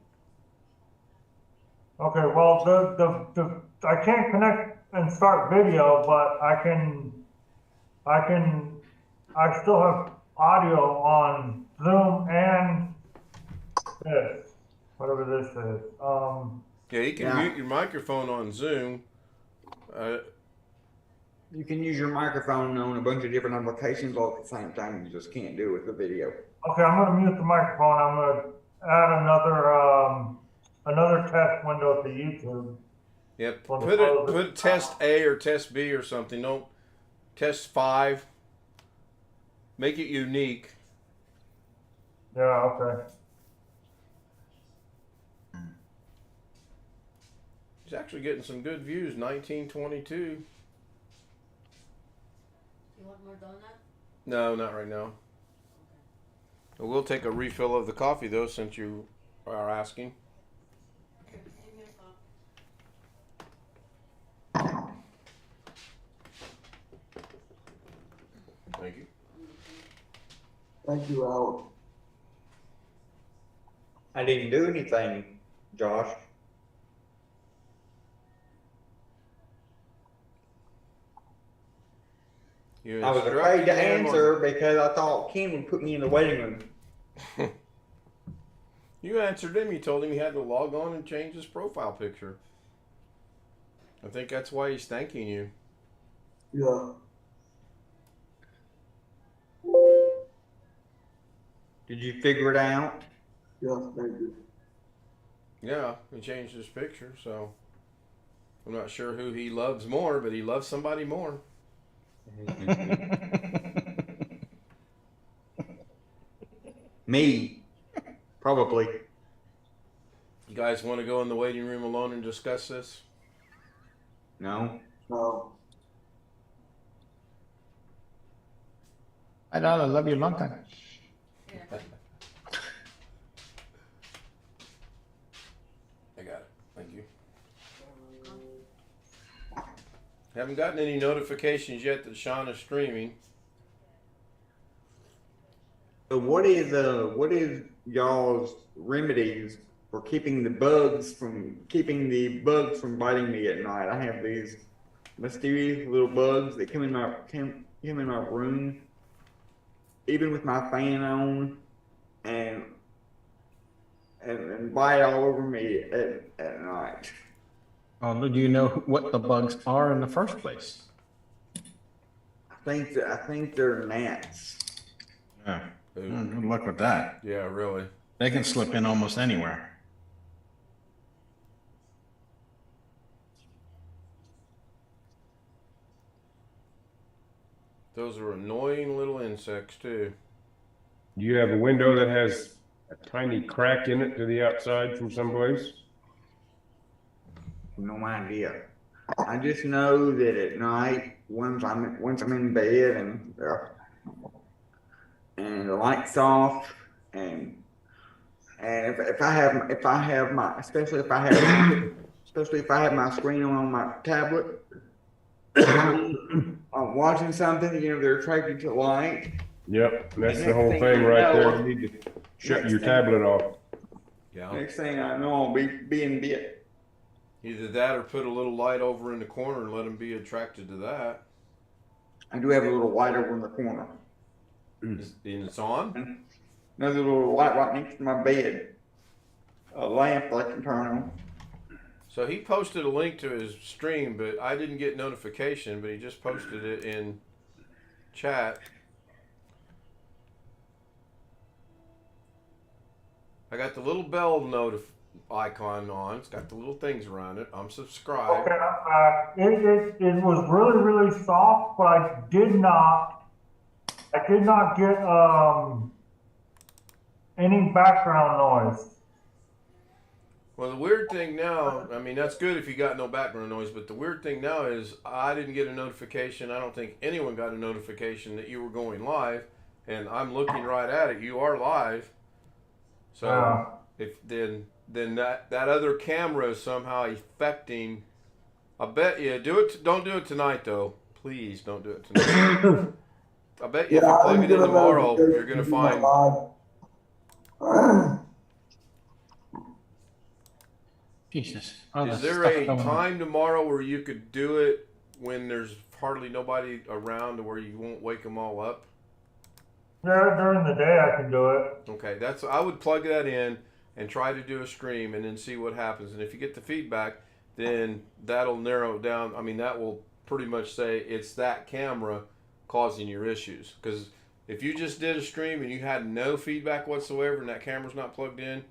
Okay, well, the I can't connect and start video, but I still have audio on Zoom and this, whatever this is. Yeah, you can mute your microphone on Zoom. You can use your microphone on a bunch of different applications all at the same time. You just can't do it with the video. Okay, I'm gonna mute the microphone. I'm gonna add another test window to YouTube. Yeah, put test A or test B or something. Don't test 5. Make it unique. Yeah, okay. He's actually getting some good views. 1922. You want more donut? No, not right now. We'll take a refill of the coffee though, since you are asking. Give me a Thank you, Alan. I didn't do anything, Josh. You I was afraid to answer because I thought Ken would put me in the waiting room. You answered him. You told him he had to log on and change his profile picture. I think that's why he's thanking you. Yeah. Did you figure it out? Yes, thank you. Yeah, he changed his picture, so I'm not sure who he loves more, but he loves somebody more. Me. Probably. You guys want to go in the waiting room alone and discuss this? No. No. I love you a long time. I got it. Thank you. Haven't gotten any notifications yet that Sean is streaming. So what is y'all's remedies for keeping the bugs from biting me at night? I have these mysterious little bugs that come in my room, even with my fan on, and bite all over me at night. Oh, do you know what the bugs are in the first place? I think they're gnats. Yeah. Good luck with that. Yeah, really. They can slip in almost anywhere. Those are annoying little insects too. Do you have a window that has a tiny crack in it to the outside from someplace? No idea. I just know that at night, once I'm in bed and the lights off, and if I have my especially if I have my screen on my tablet, I'm watching something. They're attracted to light. Yep, that's The the whole next thing thing right you know- there. You need to shut next your thing- tablet off. Yeah. Next thing I know, I'll be in bed. Either that or put a little light over in the corner and let them be attracted to that. I do have a little light over in the corner. And it's on? Another little light right next to my bed. A lamp that I can turn on. So he posted a link to his stream, but I didn't get notification, but he just posted it in chat. I got the little bell icon on. It's got the little things around it. I'm subscribed. Okay, it was really, really soft, but I did not get any background noise. Well, the weird thing now, I mean, that's good if you got no background noise, but the weird thing now is I didn't get a notification. I don't think anyone got a notification that you were going live, and I'm looking right at it. You are live. So if then that other camera is somehow affecting. I bet you don't do it tonight though. Please don't do it tonight. I bet you if you plug it in tomorrow, you're gonna find. Jesus. Is there a time tomorrow where you could do it when there's hardly nobody around, to where you won't wake them all up? Yeah, during the day I can do it. Okay, I would plug that in and try to do a stream and then see what happens. And if you get the feedback, then that'll narrow it down. I mean, that will pretty much say it's that camera causing your issues. Because if you just did a stream and you had no feedback whatsoever and that camera's not plugged in,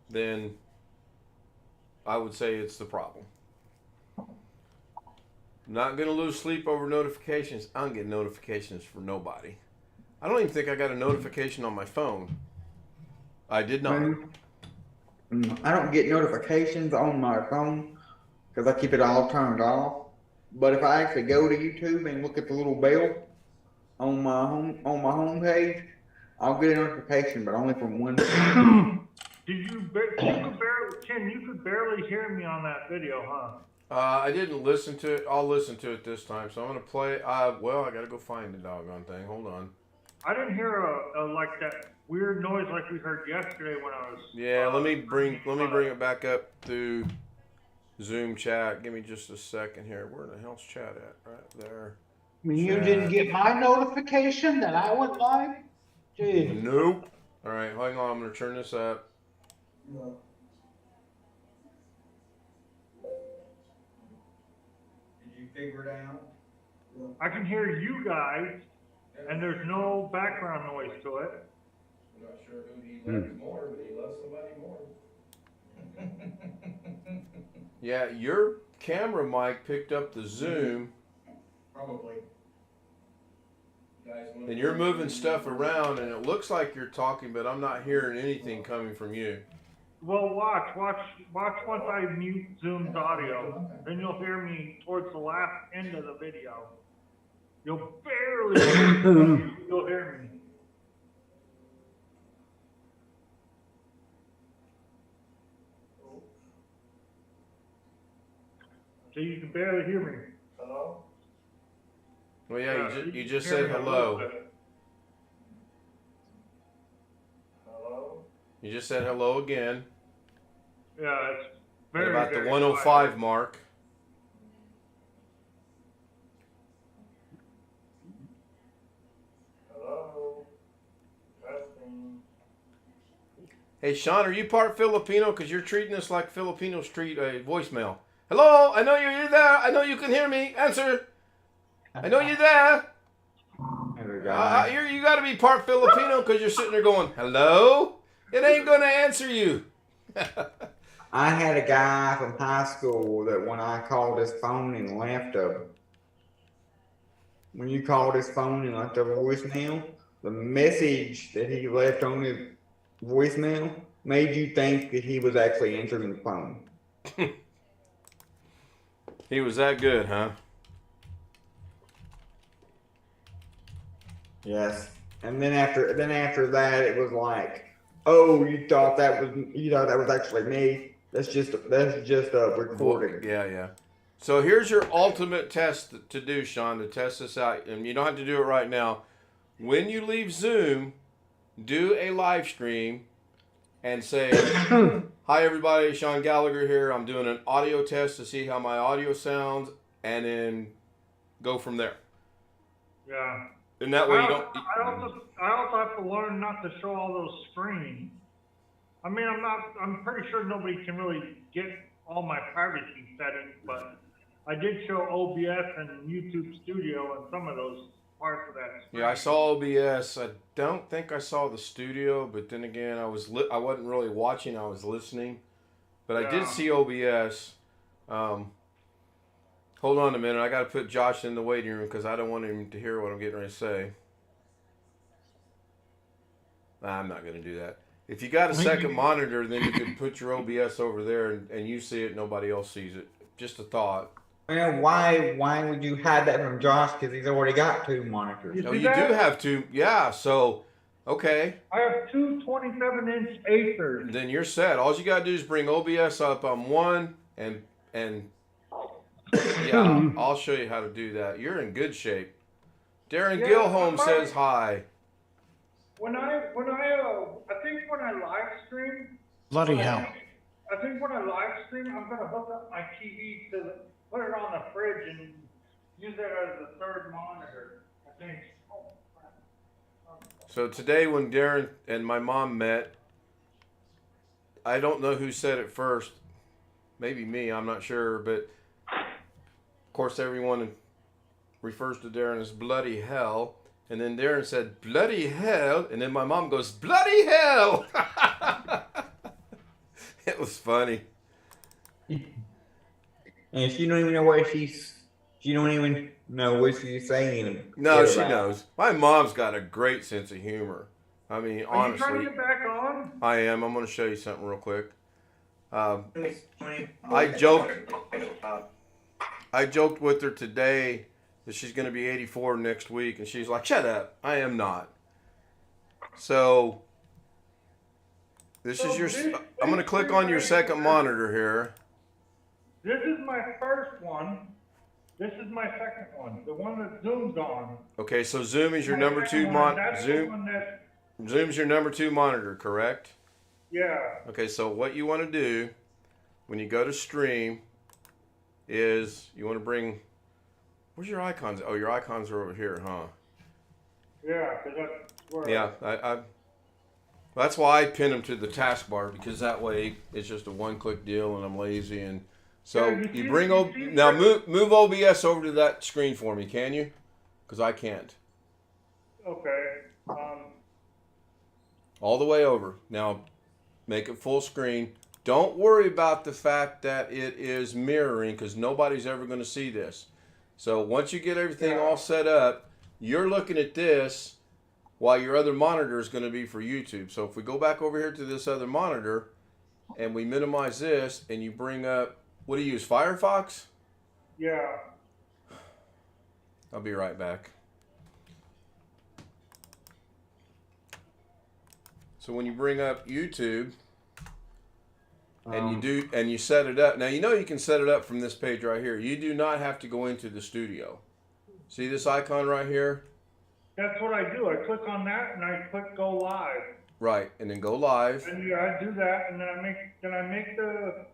then I would say it's the problem. I'm not going to lose sleep over notifications. I don't get notifications for nobody. I don't even think I got a notification on my phone. I did not. I don't get notifications on my phone because I keep it all turned off. But if I actually go to YouTube and look at the little bell on my home page, I'll get a notification, but only from one. Ken, you could barely hear me on that video, huh? I didn't listen to it. I'll listen to it this time. So I'm going to play. Well, I got to go find the doggone thing. Hold on. I didn't hear a like that weird noise like we heard yesterday when I was. Yeah, let me bring it back up through Zoom chat. Give me just a second here. Where the hell's chat at? Right there. You didn't get my notification that I went live? Gee. Nope. All right, hang on. I'm gonna turn this up. Yeah. Did you figure it out? I can hear you guys, and there's no background noise to it. I'm not sure who he loves more, but he loves somebody more. Yeah, your camera mic picked up the Zoom. Probably. And you're moving stuff around, and it looks like you're talking, but I'm not hearing anything coming from you. Well, watch once I mute Zoom's audio, then you'll hear me towards the last end of the video. You'll barely you'll hear me. So you can barely hear me. Hello? Well, yeah, you just hear said me a little hello. bit. Hello? You just said hello again. Yeah, it's At very about the very 105 quiet. mark. Hello? Testing. Hey, Sean, are you part Filipino? Because you're treating us like Filipinos treat a voicemail. Hello, I know you're there. I know you can hear me. Answer. I know you're there. You got to be part Filipino because you're sitting there going, hello? It ain't going to answer you. I had a guy from high school that when I called his phone and left when you called his phone and left a voicemail, the message that he left on his voicemail made you think that he was actually answering the phone. He was that good, huh? Yes. And then after that, it was like, oh, you thought that was actually me. That's just a recording. Yeah. So here's your ultimate test to do, Sean, to test this out. And you don't have to do it right now. When you leave Zoom, do a live stream and say, hi, everybody. Sean Gallagher here. I'm doing an audio test to see how my audio sounds, and then go from there. Yeah. And that way you don't... I also have to learn not to show all those screens. I mean, I'm pretty sure nobody can really get all my privacy settings, but I did show OBS and YouTube Studio and some of those parts of that screen. Yeah, I saw OBS. I don't think I saw the studio, but then again, I wasn't really watching. I was listening, but I did see OBS. Hold on a minute. I got to put Josh in the waiting room because I don't want him to hear what I'm getting ready to say. Nah, I'm not going to do that. If you got a second monitor, then you can put your OBS over there and you see it. Nobody else sees it. Just a thought. Well, why would you hide that from Josh? Because he's already got 2 monitors. Oh, you do have 2. Yeah, so, okay. I have 2 27-inch Acers. Then you're set. All you got to do is bring OBS up on one and yeah, I'll show you how to do that. You're in good shape. Darren Gilholm says hi. I think when I live stream. Bloody hell. I think when I live stream, I'm gonna hook up my TV put it on the fridge and use it as the 3rd monitor. I think. So today when Darren and my mom met, I don't know who said it first. Maybe me, I'm not sure, but of course everyone refers to Darren as bloody hell. And then Darren said, bloody hell. And then my mom goes, bloody hell. It was funny. And she don't even know what she's saying. No, she knows. My mom's got a great sense of humor. I mean, Are honestly. you trying to get back on? I am. I'm going to show you something real quick. I joked with her today that she's going to be 84 next week, and she's like, shut up. I am not. So, I'm going to click on your second monitor here. This is my first one. This is my second one, the one that Zoom's on. Okay, so Zoom is your My number second two one, that's the Zoom. one that, Zoom's your number 2 monitor, correct? yeah, Okay, so what you want to do when you go to stream is you want to bring. Where's your icons? Oh, your icons are over here, huh? yeah, because that's where. Yeah, I that's why I pin them to the taskbar, because that way it's just a one-click deal, and I'm lazy. And so Yeah, you bring now move OBS over to that screen for me, can you? Because I can't. Okay. All the way over. Now make it full screen. Don't worry about the fact that it is mirroring, because nobody's ever going to see this. So once you get everything all set up, you're looking at this while your other monitor is going to be for YouTube. So if we go back over here to this other monitor and we minimize this and you bring up, what do you use, Firefox? Yeah. I'll be right back. So when you bring up YouTube and you set it up, now you know you can set it up from this page right here. You do not have to go into the studio. See this icon right here? That's what I do. I click on that and I click go live. Right, and then go live. And yeah, I do that, and then I make the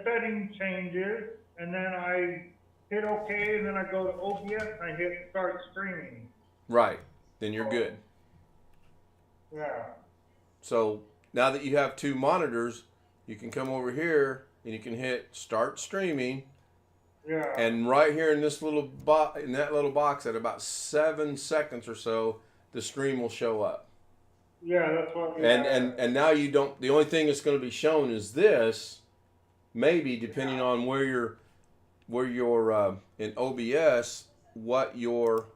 setting changes, and then I hit OK, and then I go to OBS and I hit start streaming. Right, then you're good. Yeah. So now that you have 2 monitors, you can come over here and you can hit start streaming. Yeah. And right here in this little in that little box, at about 7 seconds or so, the stream will show up. Yeah, that's what. Yeah. And now you don't. The only thing that's going to be shown is this, maybe depending on where you're in OBS, what your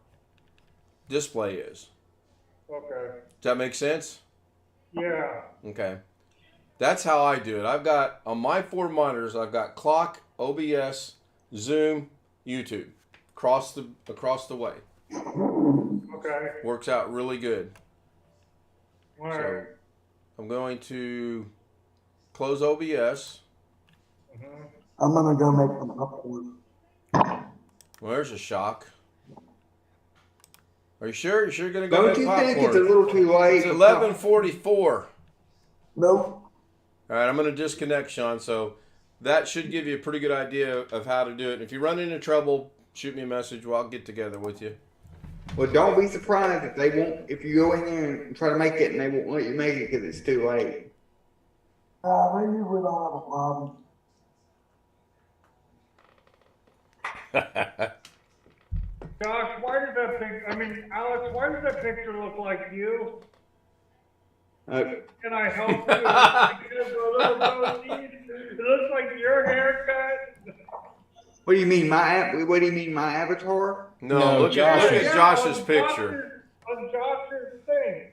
display is. Okay. Does that make sense? Yeah. Okay. That's how I do it. I've got on my 4 monitors. I've got clock, OBS, Zoom, YouTube, across the way. Okay. Works out really good. All right. So I'm going to close OBS. I'm gonna go make some popcorn. Well, there's a shock. Are you sure? You're sure gonna go Don't make you popcorn? think it's a little too late? It's 11:44. Nope. All right, I'm going to disconnect, Sean. So that should give you a pretty good idea of how to do it. If you run into trouble, shoot me a message. I'll get together with you. Well, don't be surprised if they won't. If you go in there and try to make it, and they won't let you make it because it's too late. Maybe we don't have a problem. Josh, why does that picture? Alex, why does that picture look like you? Can I help you? It looks like your haircut. What do you mean What do you mean my avatar? No, look at Josh's picture. On Josh's thing.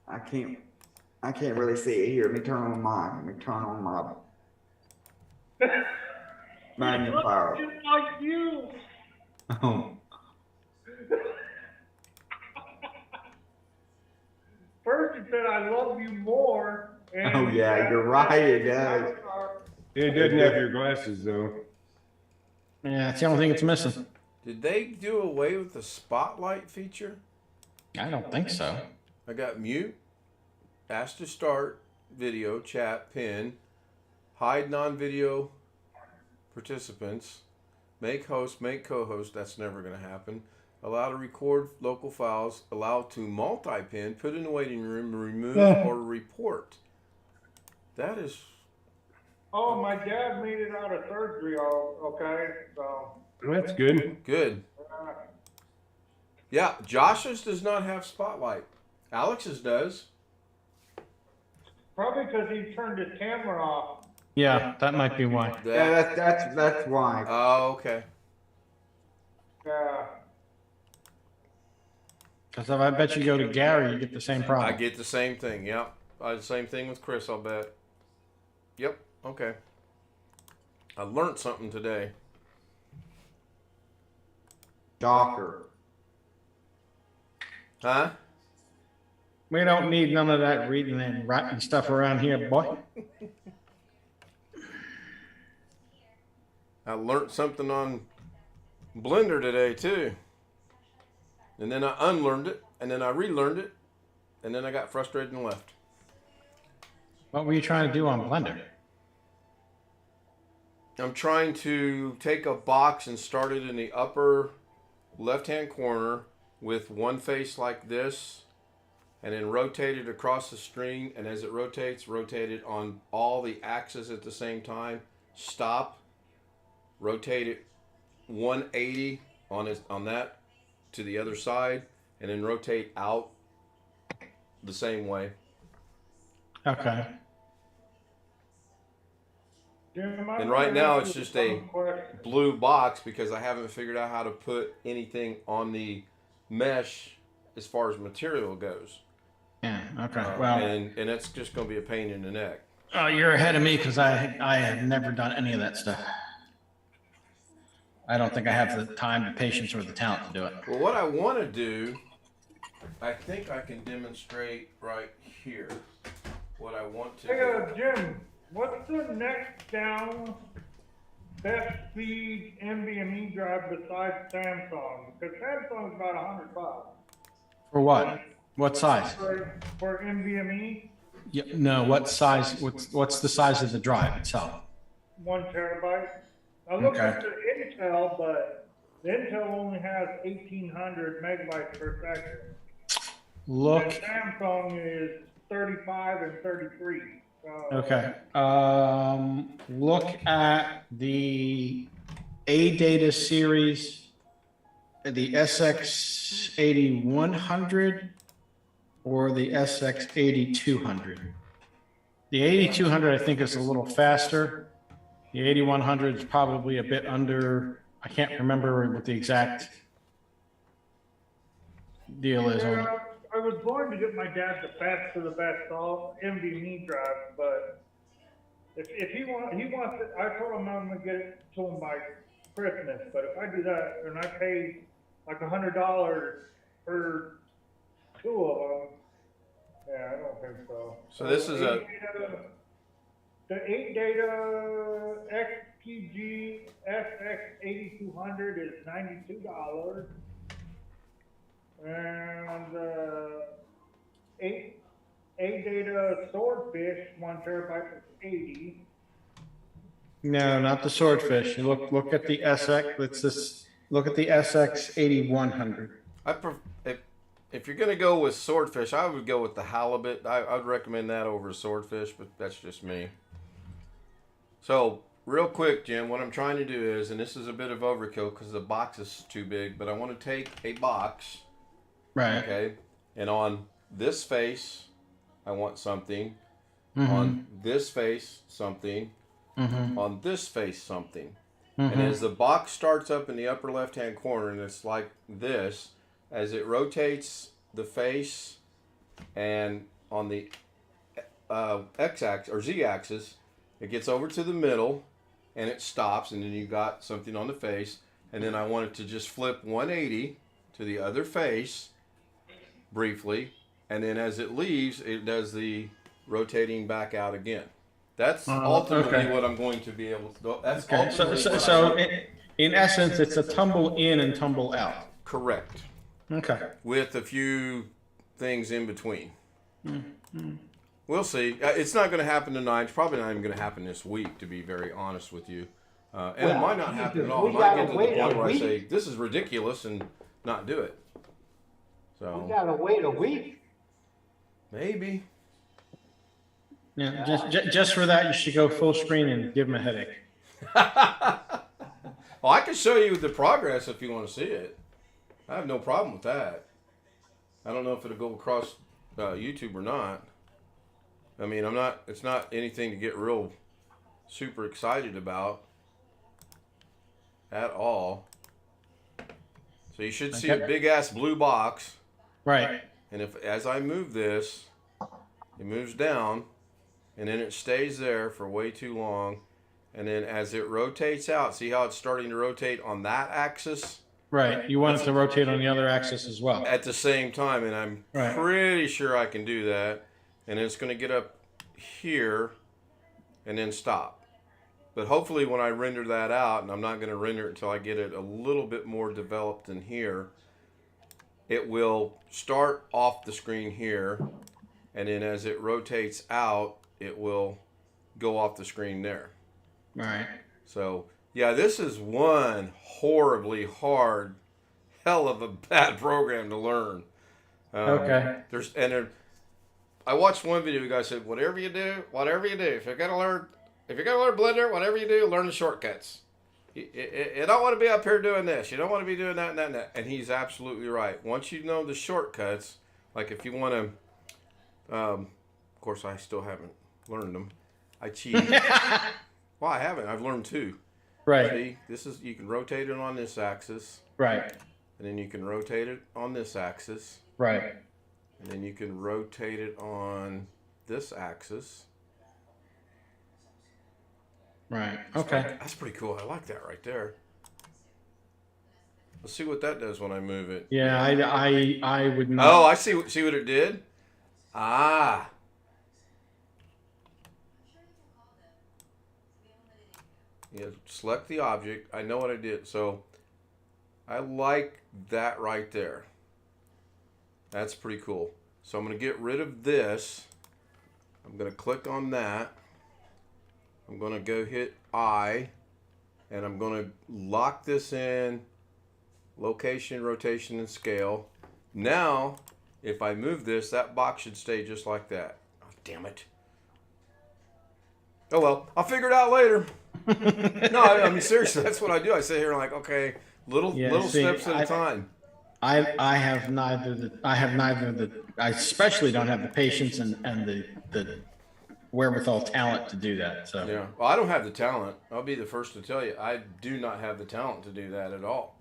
I can't really see it here. Let me turn on my magnifier. It looks just like you. Oh. First it said I love you more. And Oh yeah, you're right. It does. It doesn't have your glasses though. Yeah, it's the only thing it's missing. Did they do away with the spotlight feature? I don't think so. I got mute, ask to start, video, chat, pin, hide non-video participants, make host, make co-host. That's never going to happen. Allow to record local files, allow to multi-pin, put in the waiting room, remove or report. That is... Oh, my dad made it out of surgery, okay, so. Well, that's good. Good. Yeah, Josh's does not have spotlight. Alex's does. Probably because he turned his camera off. Yeah, that might be why. Yeah, that's why. Oh, okay. Yeah. Because if I bet you go to Gary, you get the same problem. I get the same thing, yep. Same thing with Chris, I'll bet. Yep, okay. I learned something today. Doctor. Huh? We don't need none of that reading and writing stuff around here, boy. I learned something on Blender today too. And then I unlearned it, and then I relearned it, and then I got frustrated and left. What were you trying to do on Blender? I'm trying to take a box and start it in the upper left-hand corner with one face like this, and then rotate it across the string, and as it rotates, rotate it on all the axes at the same time. Stop, rotate it 180 on that to the other side, and then rotate out the same way. Okay. Jim, And right now it's just a blue box because I haven't figured out how to put anything on the mesh as far as material goes. Yeah. Okay. Well, and it's just going to be a pain in the neck. oh, you're ahead of me because I have never done any of that stuff. I don't think I have the time, the patience, or the talent to do it. Well, what I want to do, I think I can demonstrate right here what I want to Hey, do. Jim, what's the next down best speed NVMe drive besides Samsung? Because Samsung's about $100 For what? What size? for NVMe, Yeah, no, what size? What's the size of the drive itself? 1 terabyte. I looked Okay. at the Intel, but the Intel only has 1,800 megabytes per second. Look. And Samsung is 35 and 33. So Okay. Look at the A-Data series, the SX8100 or the SX8200. The 8200 I think is a little faster. The 8100 is probably a bit under. I can't remember what the exact deal is on it. I was going to get my dad the best of the best all NVMe drive, but if he wants it, I told him I'm gonna get it to him by Christmas. But if I do that and I pay like $100 for 2 of them, yeah, I don't think so. So this is the 8 data XPG SX8200 is $92. And 8 data swordfish 1 terabyte is 80. No, not the swordfish. You look at the SX. Let's just look at the SX8100. If you're going to go with swordfish, I would go with the halibut. I would recommend that over swordfish, but that's just me. So, real quick, Jim, what I'm trying to do is, and this is a bit of overkill because the box is too big, but I want to take a box, Right. okay, and on this face, I want something. Mm-hmm. On this face, something. Mm-hmm. On this face, something. Mm-hmm. And as the box starts up in the upper left-hand corner, and it's like this, as it rotates the face and on the x-axis or z-axis, it gets over to the middle and it stops, and then you got something on the face, and then I want it to just flip 180 to the other face briefly, and then as it leaves, it does the rotating back out again. That's ultimately okay. what I'm going to be able to do. That's Okay. ultimately what So in essence, it's a tumble in and tumble out. correct. Okay. With a few things in between. We'll see. It's not going to happen tonight. It's probably not even going to happen this week, to be very honest with you. And it might not happen at all. It might get to the point where I say, this is ridiculous, and not do it. So We gotta wait a week. maybe. Yeah. Just for that, you should go full screen and give him a headache. Well, I can show you the progress if you want to see it. I have no problem with that. I don't know if it'll go across YouTube or not. I mean, it's not anything to get real super excited about at all. So you should see a big ass blue box. Right. And as I move this, it moves down, and then it stays there for way too long. And then as it rotates out, see how it's starting to rotate on that axis? Right. You want it to rotate on the other axis as well. At the same time, and I'm Right. pretty sure I can do that. And it's going to get up here and then stop. But hopefully when I render that out, and I'm not going to render it until I get it a little bit more developed in here, it will start off the screen here, and then as it rotates out, it will go off the screen there. Right. So, yeah, this is one horribly hard, hell of a bad program to learn. Okay. I watched one video. The guy said, "Whatever you do, if you're gonna learn Blender, whatever you do, learn the shortcuts. You don't want to be up here doing this. You don't want to be doing that and that and that." And he's absolutely right. Once you know the shortcuts, like if you want to, of course, I still haven't learned them. I cheat. Well, I haven't. I've learned two. Right. See, you can rotate it on this axis. Right. And then you can rotate it on this axis. Right. And then you can rotate it on this axis. Right. Okay. That's pretty cool. I like that right there. Let's see what that does when I move it. Yeah, I would not. Oh, I see. See what it did? Ah. Yeah, select the object. I know what I did. So I like that right there. That's pretty cool. So I'm going to get rid of this. I'm going to click on that. I'm going to go hit I. And I'm going to lock this in. Location, rotation, and scale. Now, if I move this, that box should stay just like that. Oh, damn it. Oh, well. I'll figure it out later. No, I mean, seriously, that's what I do. I sit here and like, okay, little steps at a time. I have neither I especially don't have the patience and the wherewithal talent to do that. So yeah, well, I don't have the talent. I'll be the first to tell you, I do not have the talent to do that at all.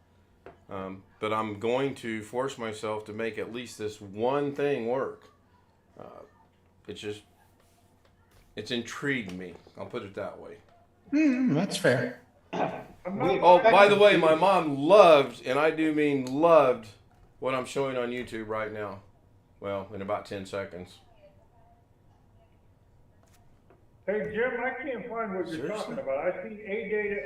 But I'm going to force myself to make at least this one thing work. It's intrigued me. I'll put it that way. That's fair. Oh, by the way, my mom loved, and I do mean loved, what I'm showing on YouTube right now. Well, in about 10 seconds. Hey, Jim, I can't find what you're Seriously? talking about. I see A-Data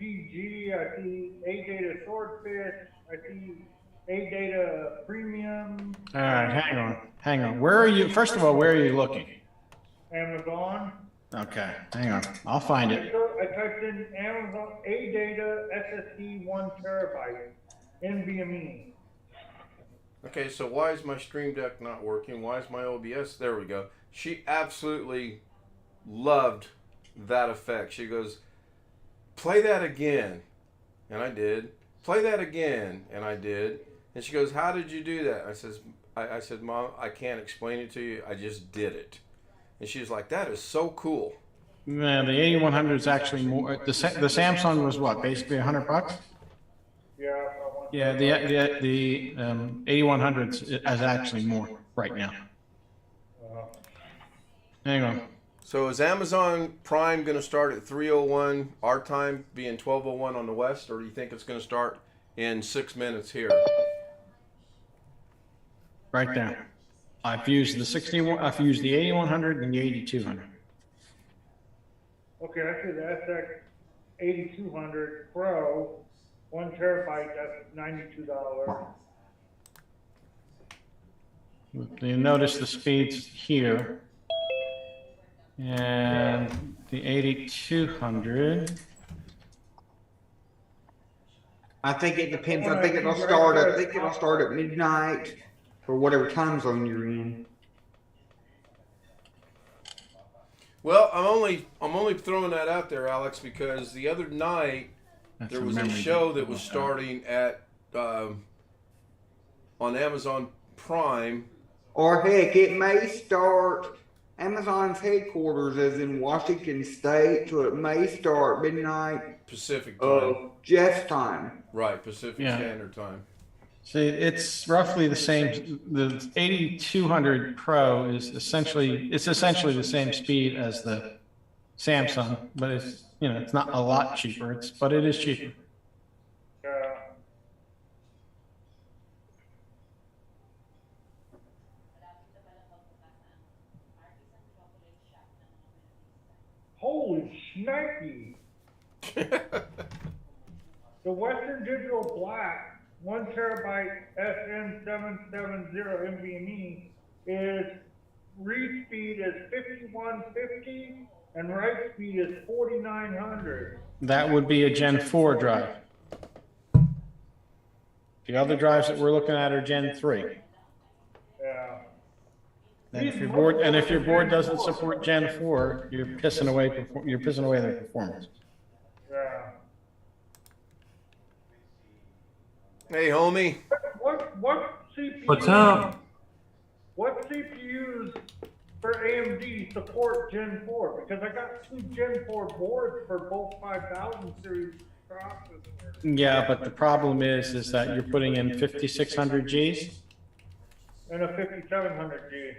XPG, I see A-Data Swordfish, I see A-Data Premium. All right, hang on. Where are you? First of all, where are you looking? Amazon. Okay, hang on. I'll find it. I typed in Amazon A-Data SSD 1 terabyte NVMe. Okay, so why is my Stream Deck not working? Why is my OBS? There we go. She absolutely loved that effect. She goes, play that again. And I did. Play that again. And I did. And she goes, how did you do that? I said, Mom, I can't explain it to you. I just did it. And she was like, that is so cool. Yeah, the 8100 is actually more. The Samsung was what, basically $100? Yeah. Yeah, the 8100 is actually more right now. Hang on. So is Amazon Prime going to start at 3:01 our time, being 12:01 on the West, or do you think it's going to start in 6 minutes here? Right there. I've used the 8100 and the 8200. Okay, I see the SX 8200 Pro, 1 terabyte, that's $92. You notice the speeds here. And the 8200. I think it depends. I think it'll start at midnight or whatever time zone you're in. Well, I'm only throwing that out there, Alex, because the other night there was a show that was starting at on Amazon Prime. Or heck, it may start. Amazon's headquarters is in Washington State, so it may start midnight Pacific time. Jeff's time. Right, Pacific Standard Time. See, it's roughly the same. The 8200 Pro is essentially the same speed as the Samsung, but it's it's not a lot cheaper. But it is cheaper. Holy shnikey. The Western Digital Black 1 terabyte SN770 NVMe is read speed is 5150 and write speed is 4900. That would be a Gen 4 drive. The other drives that we're looking at are Gen 3. Yeah. And if your board doesn't support Gen 4, you're pissing away their performance. Yeah. Hey, homie. What CPU? What's up? What CPUs for AMD support Gen 4? Because I got 2 Gen 4 boards for both 5000 series processors. Yeah, but the problem is that you're putting in 5600 Gs. And a 5700G.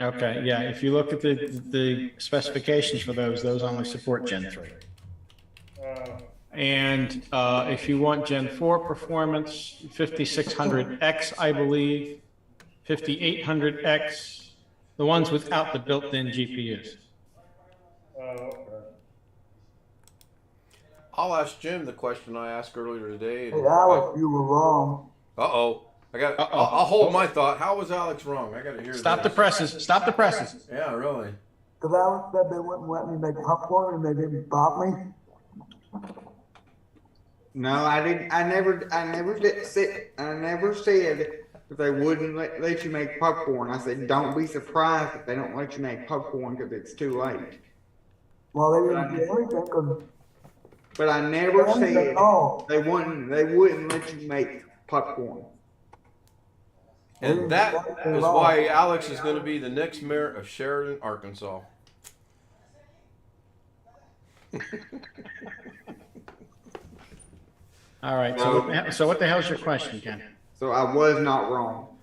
Okay, yeah, if you look at the specifications for those only support Gen 3. And if you want Gen 4 performance, 5600X, I believe, 5800X, the ones without the built-in GPUs. Okay. I'll ask Jim the question I asked earlier today. Hey, Alex, you were wrong. Uh-oh. I'll hold my thought. How was Alex wrong? I got to hear Stop this. the presses. Stop the presses. Yeah, really. Because Alex said they wouldn't let me make popcorn and they didn't stop me. No, I didn't. I never said that they wouldn't let you make popcorn. I said, don't be surprised if they don't let you make popcorn because it's too late. Well, they didn't do anything because But I never said no. they wouldn't let you make popcorn. And that is why Alex is going to be the next mayor of Sheridan, Arkansas. All right, so what the hell's your question, Ken? So I was not wrong.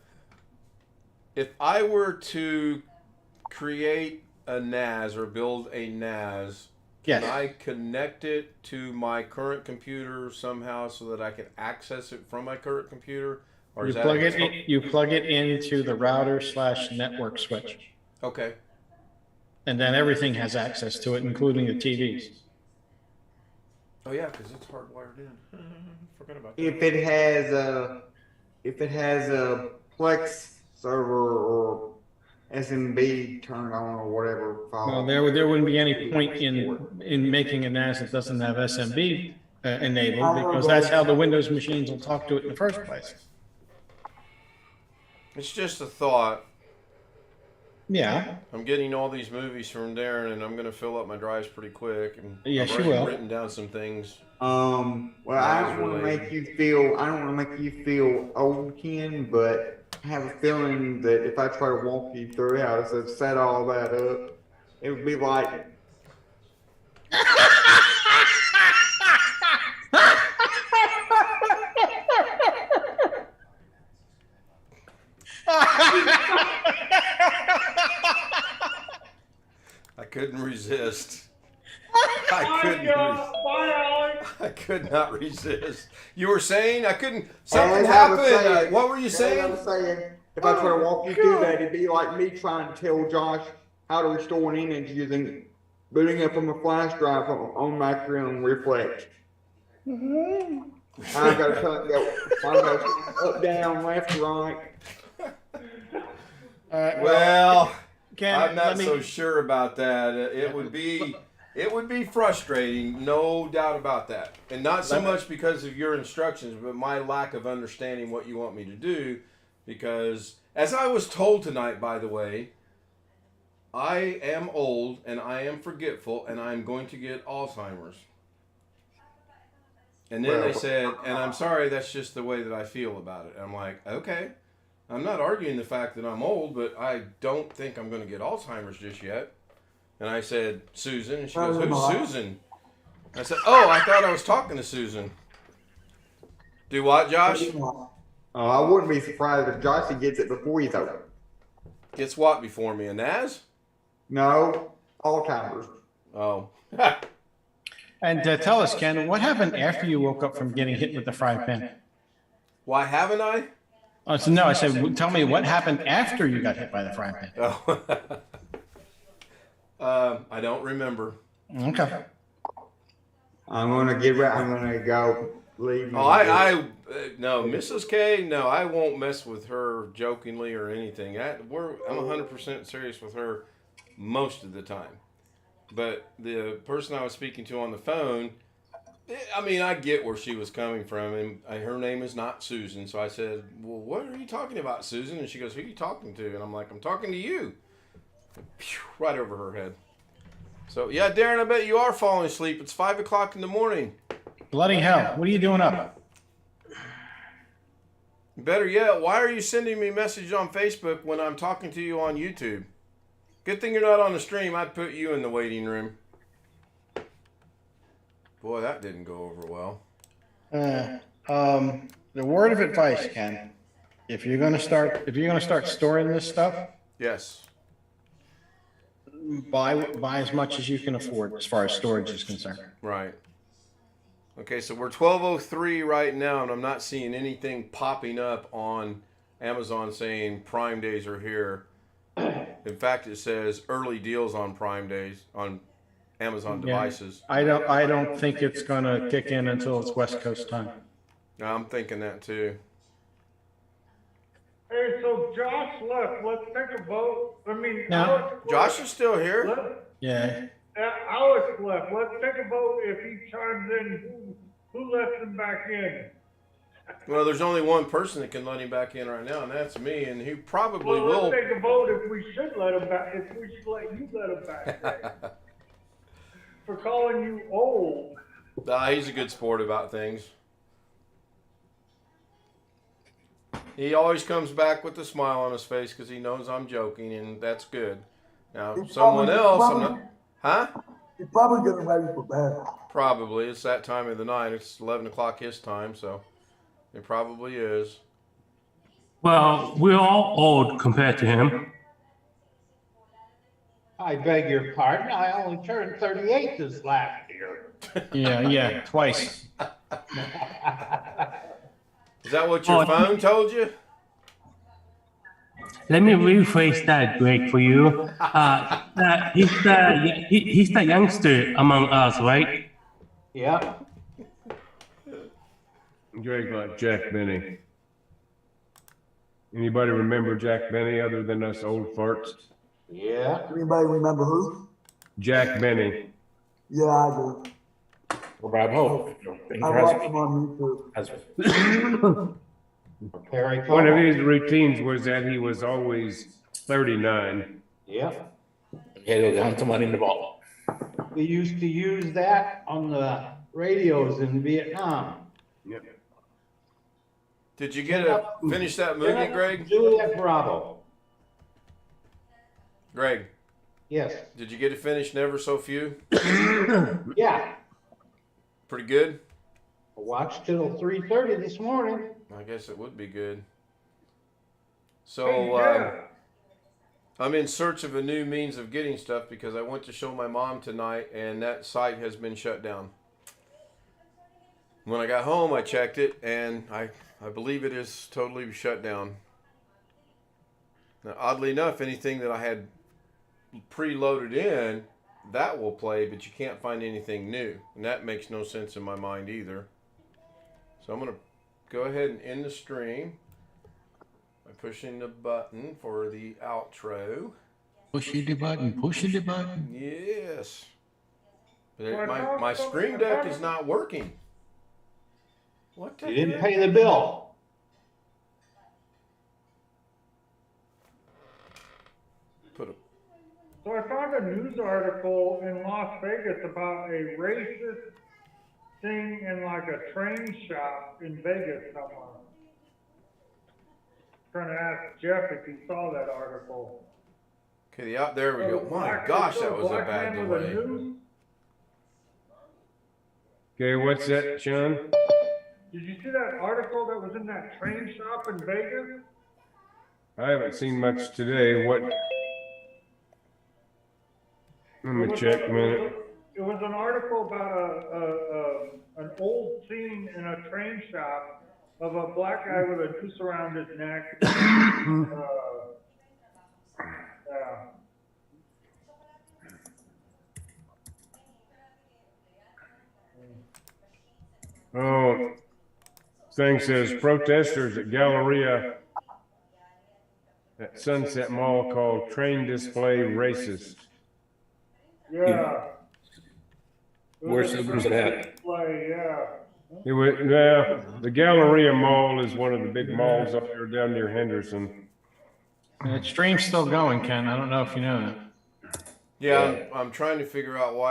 If I were to create a NAS or build a NAS, Yes. can I connect it to my current computer somehow so that I can access it from my current computer? Or You is that plug it into the router/network switch, Okay. and then everything has access to it, including the TVs. Oh yeah, because it's hardwired in. Forgot about that. If it has a Plex server or SMB turned on or whatever. Well, there wouldn't be any point in making a NAS that doesn't have SMB enabled, because that's how the Windows machines will talk to it in the first place. It's just a thought. Yeah. I'm getting all these movies from Darren, and I'm going to fill up my drives pretty quick. And Yes, I've you already will. written down some things. Well, I don't want to make you feel old, Ken, but I have a feeling that if I try to walk you through how to set all that up, it would be like. I couldn't resist. Bye, Alex. I could not resist. You were saying I couldn't. As Something I was happened. saying- What were you as I saying? was saying, if I try to walk you through that, it'd be like me trying to tell Josh how to restore an image using booting up from a flash drive on Macro and Reflect. I've got to tell it go. I've got to up, down, left, right. Well, Ken, I'm not let me- so sure about that. It would be frustrating, no doubt about that. And not so much because of your instructions, but my lack of understanding what you want me to do. Because, as I was told tonight, by the way, I am old and I am forgetful and I'm going to get Alzheimer's. And then they said, and I'm sorry, that's just the way that I feel about it. I'm like, okay. I'm not arguing the fact that I'm old, but I don't think I'm going to get Alzheimer's just yet. And I said, Susan. And she goes, who's Susan? I said, oh, I thought I was talking to Susan. Do what, Josh? I wouldn't be surprised if Joshy gets it before you though. Gets what before me? A NAS? No, Alzheimer's. Oh. And tell us, Ken, what happened after you woke up from getting hit with the frying pan? Why haven't I? Oh, so no, I said, tell me what happened after you got hit by the frying pan. Oh. I don't remember. Okay. I'm gonna get right. I'm gonna go leave. Oh, no, Mrs. K. No, I won't mess with her jokingly or anything. I'm 100% serious with her most of the time. But the person I was speaking to on the phone, I mean, I get where she was coming from, and her name is not Susan. So I said, "Well, what are you talking about, Susan?" And she goes, "Who are you talking to?" And I'm like, "I'm talking to you." Right over her head. So yeah, Darren, I bet you are falling asleep. It's 5 o'clock in the morning. Bloody hell. What are you doing up? Better yet, why are you sending me messages on Facebook when I'm talking to you on YouTube? Good thing you're not on the stream. I'd put you in the waiting room. Boy, that didn't go over well. The word of advice, Ken, if you're gonna start storing this stuff, Yes. buy as much as you can afford as far as storage is concerned. Right. Okay, so we're 12:03 right now, and I'm not seeing anything popping up on Amazon saying Prime Days are here. In fact, it says early deals on Prime Days on Amazon devices. I don't think it's gonna kick in until it's West Coast time. I'm thinking that too. Hey, so Josh left. Let's take a vote. I mean, No. Alex left. Josh is still here. Yeah. Alex left. Let's take a vote if he chimes in. Who lets him back in? Well, there's only one person that can let him back in right now, and that's me, and he probably Well, will. let's take a vote if we should let him back. If we should let you let him back in. For calling you old. Nah, he's a good sport about things. He always comes back with a smile on his face because he knows I'm joking, and that's good. Now, someone else, I'm not. Huh? He's probably getting ready for bed. Probably. It's that time of the night. It's 11 o'clock his time, so it probably is. Well, we're all old compared to him. I beg your pardon, I only turned 38 this last year. Yeah, twice. Is that what your phone told you? Let me rephrase that, Greg, for you. He's the youngster among us, right? Yep. Greg like Jack Benny. Anybody remember Jack Benny other than us old farts? Yeah. Anybody remember who? Jack Benny. Yeah, I do. What about Hope? I watched him on YouTube. Perry One of Como. his routines was that he was always 39. Yep. Yeah, go down to money in the ball. We used to use that on the radios in Vietnam. Did you finish that movie, Greg? Juliet Bravo. Greg, Yes. did you get to finish Never So Few? Yeah. Pretty good? I watched till 3:30 this morning. I guess it would be good. Hey, So, Jeff. I'm in search of a new means of getting stuff because I went to show my mom tonight and that site has been shut down. When I got home, I checked it and I believe it is totally shut down. Now, oddly enough, anything that I had preloaded in, that will play, but you can't find anything new. And that makes no sense in my mind either. So I'm going to go ahead and end the stream by pushing the button for the outro. Pushing the button. Yes. But my Stream Deck is not working. What the You didn't heck? pay the bill. Put a So I found a news article in Las Vegas about a racist thing in like a train shop in Vegas somewhere. Trying to ask Jeff if he saw that article. Okay, there we go. My gosh, that was a bad delay. Okay, what's that, Sean? Did you see that article that was in that train shop in Vegas? I haven't seen much today. What? Let me check a minute. It was an article about an old scene in a train shop of a black guy with a noose around his neck. Oh, thing says protesters at Galleria at Sunset Mall called train display racist. Yeah. Where's it at? Display, yeah. It was, the Galleria Mall is one of the big malls up there down near Henderson. The stream's still going, Ken. I don't know if you know that. Yeah, I'm trying to figure out why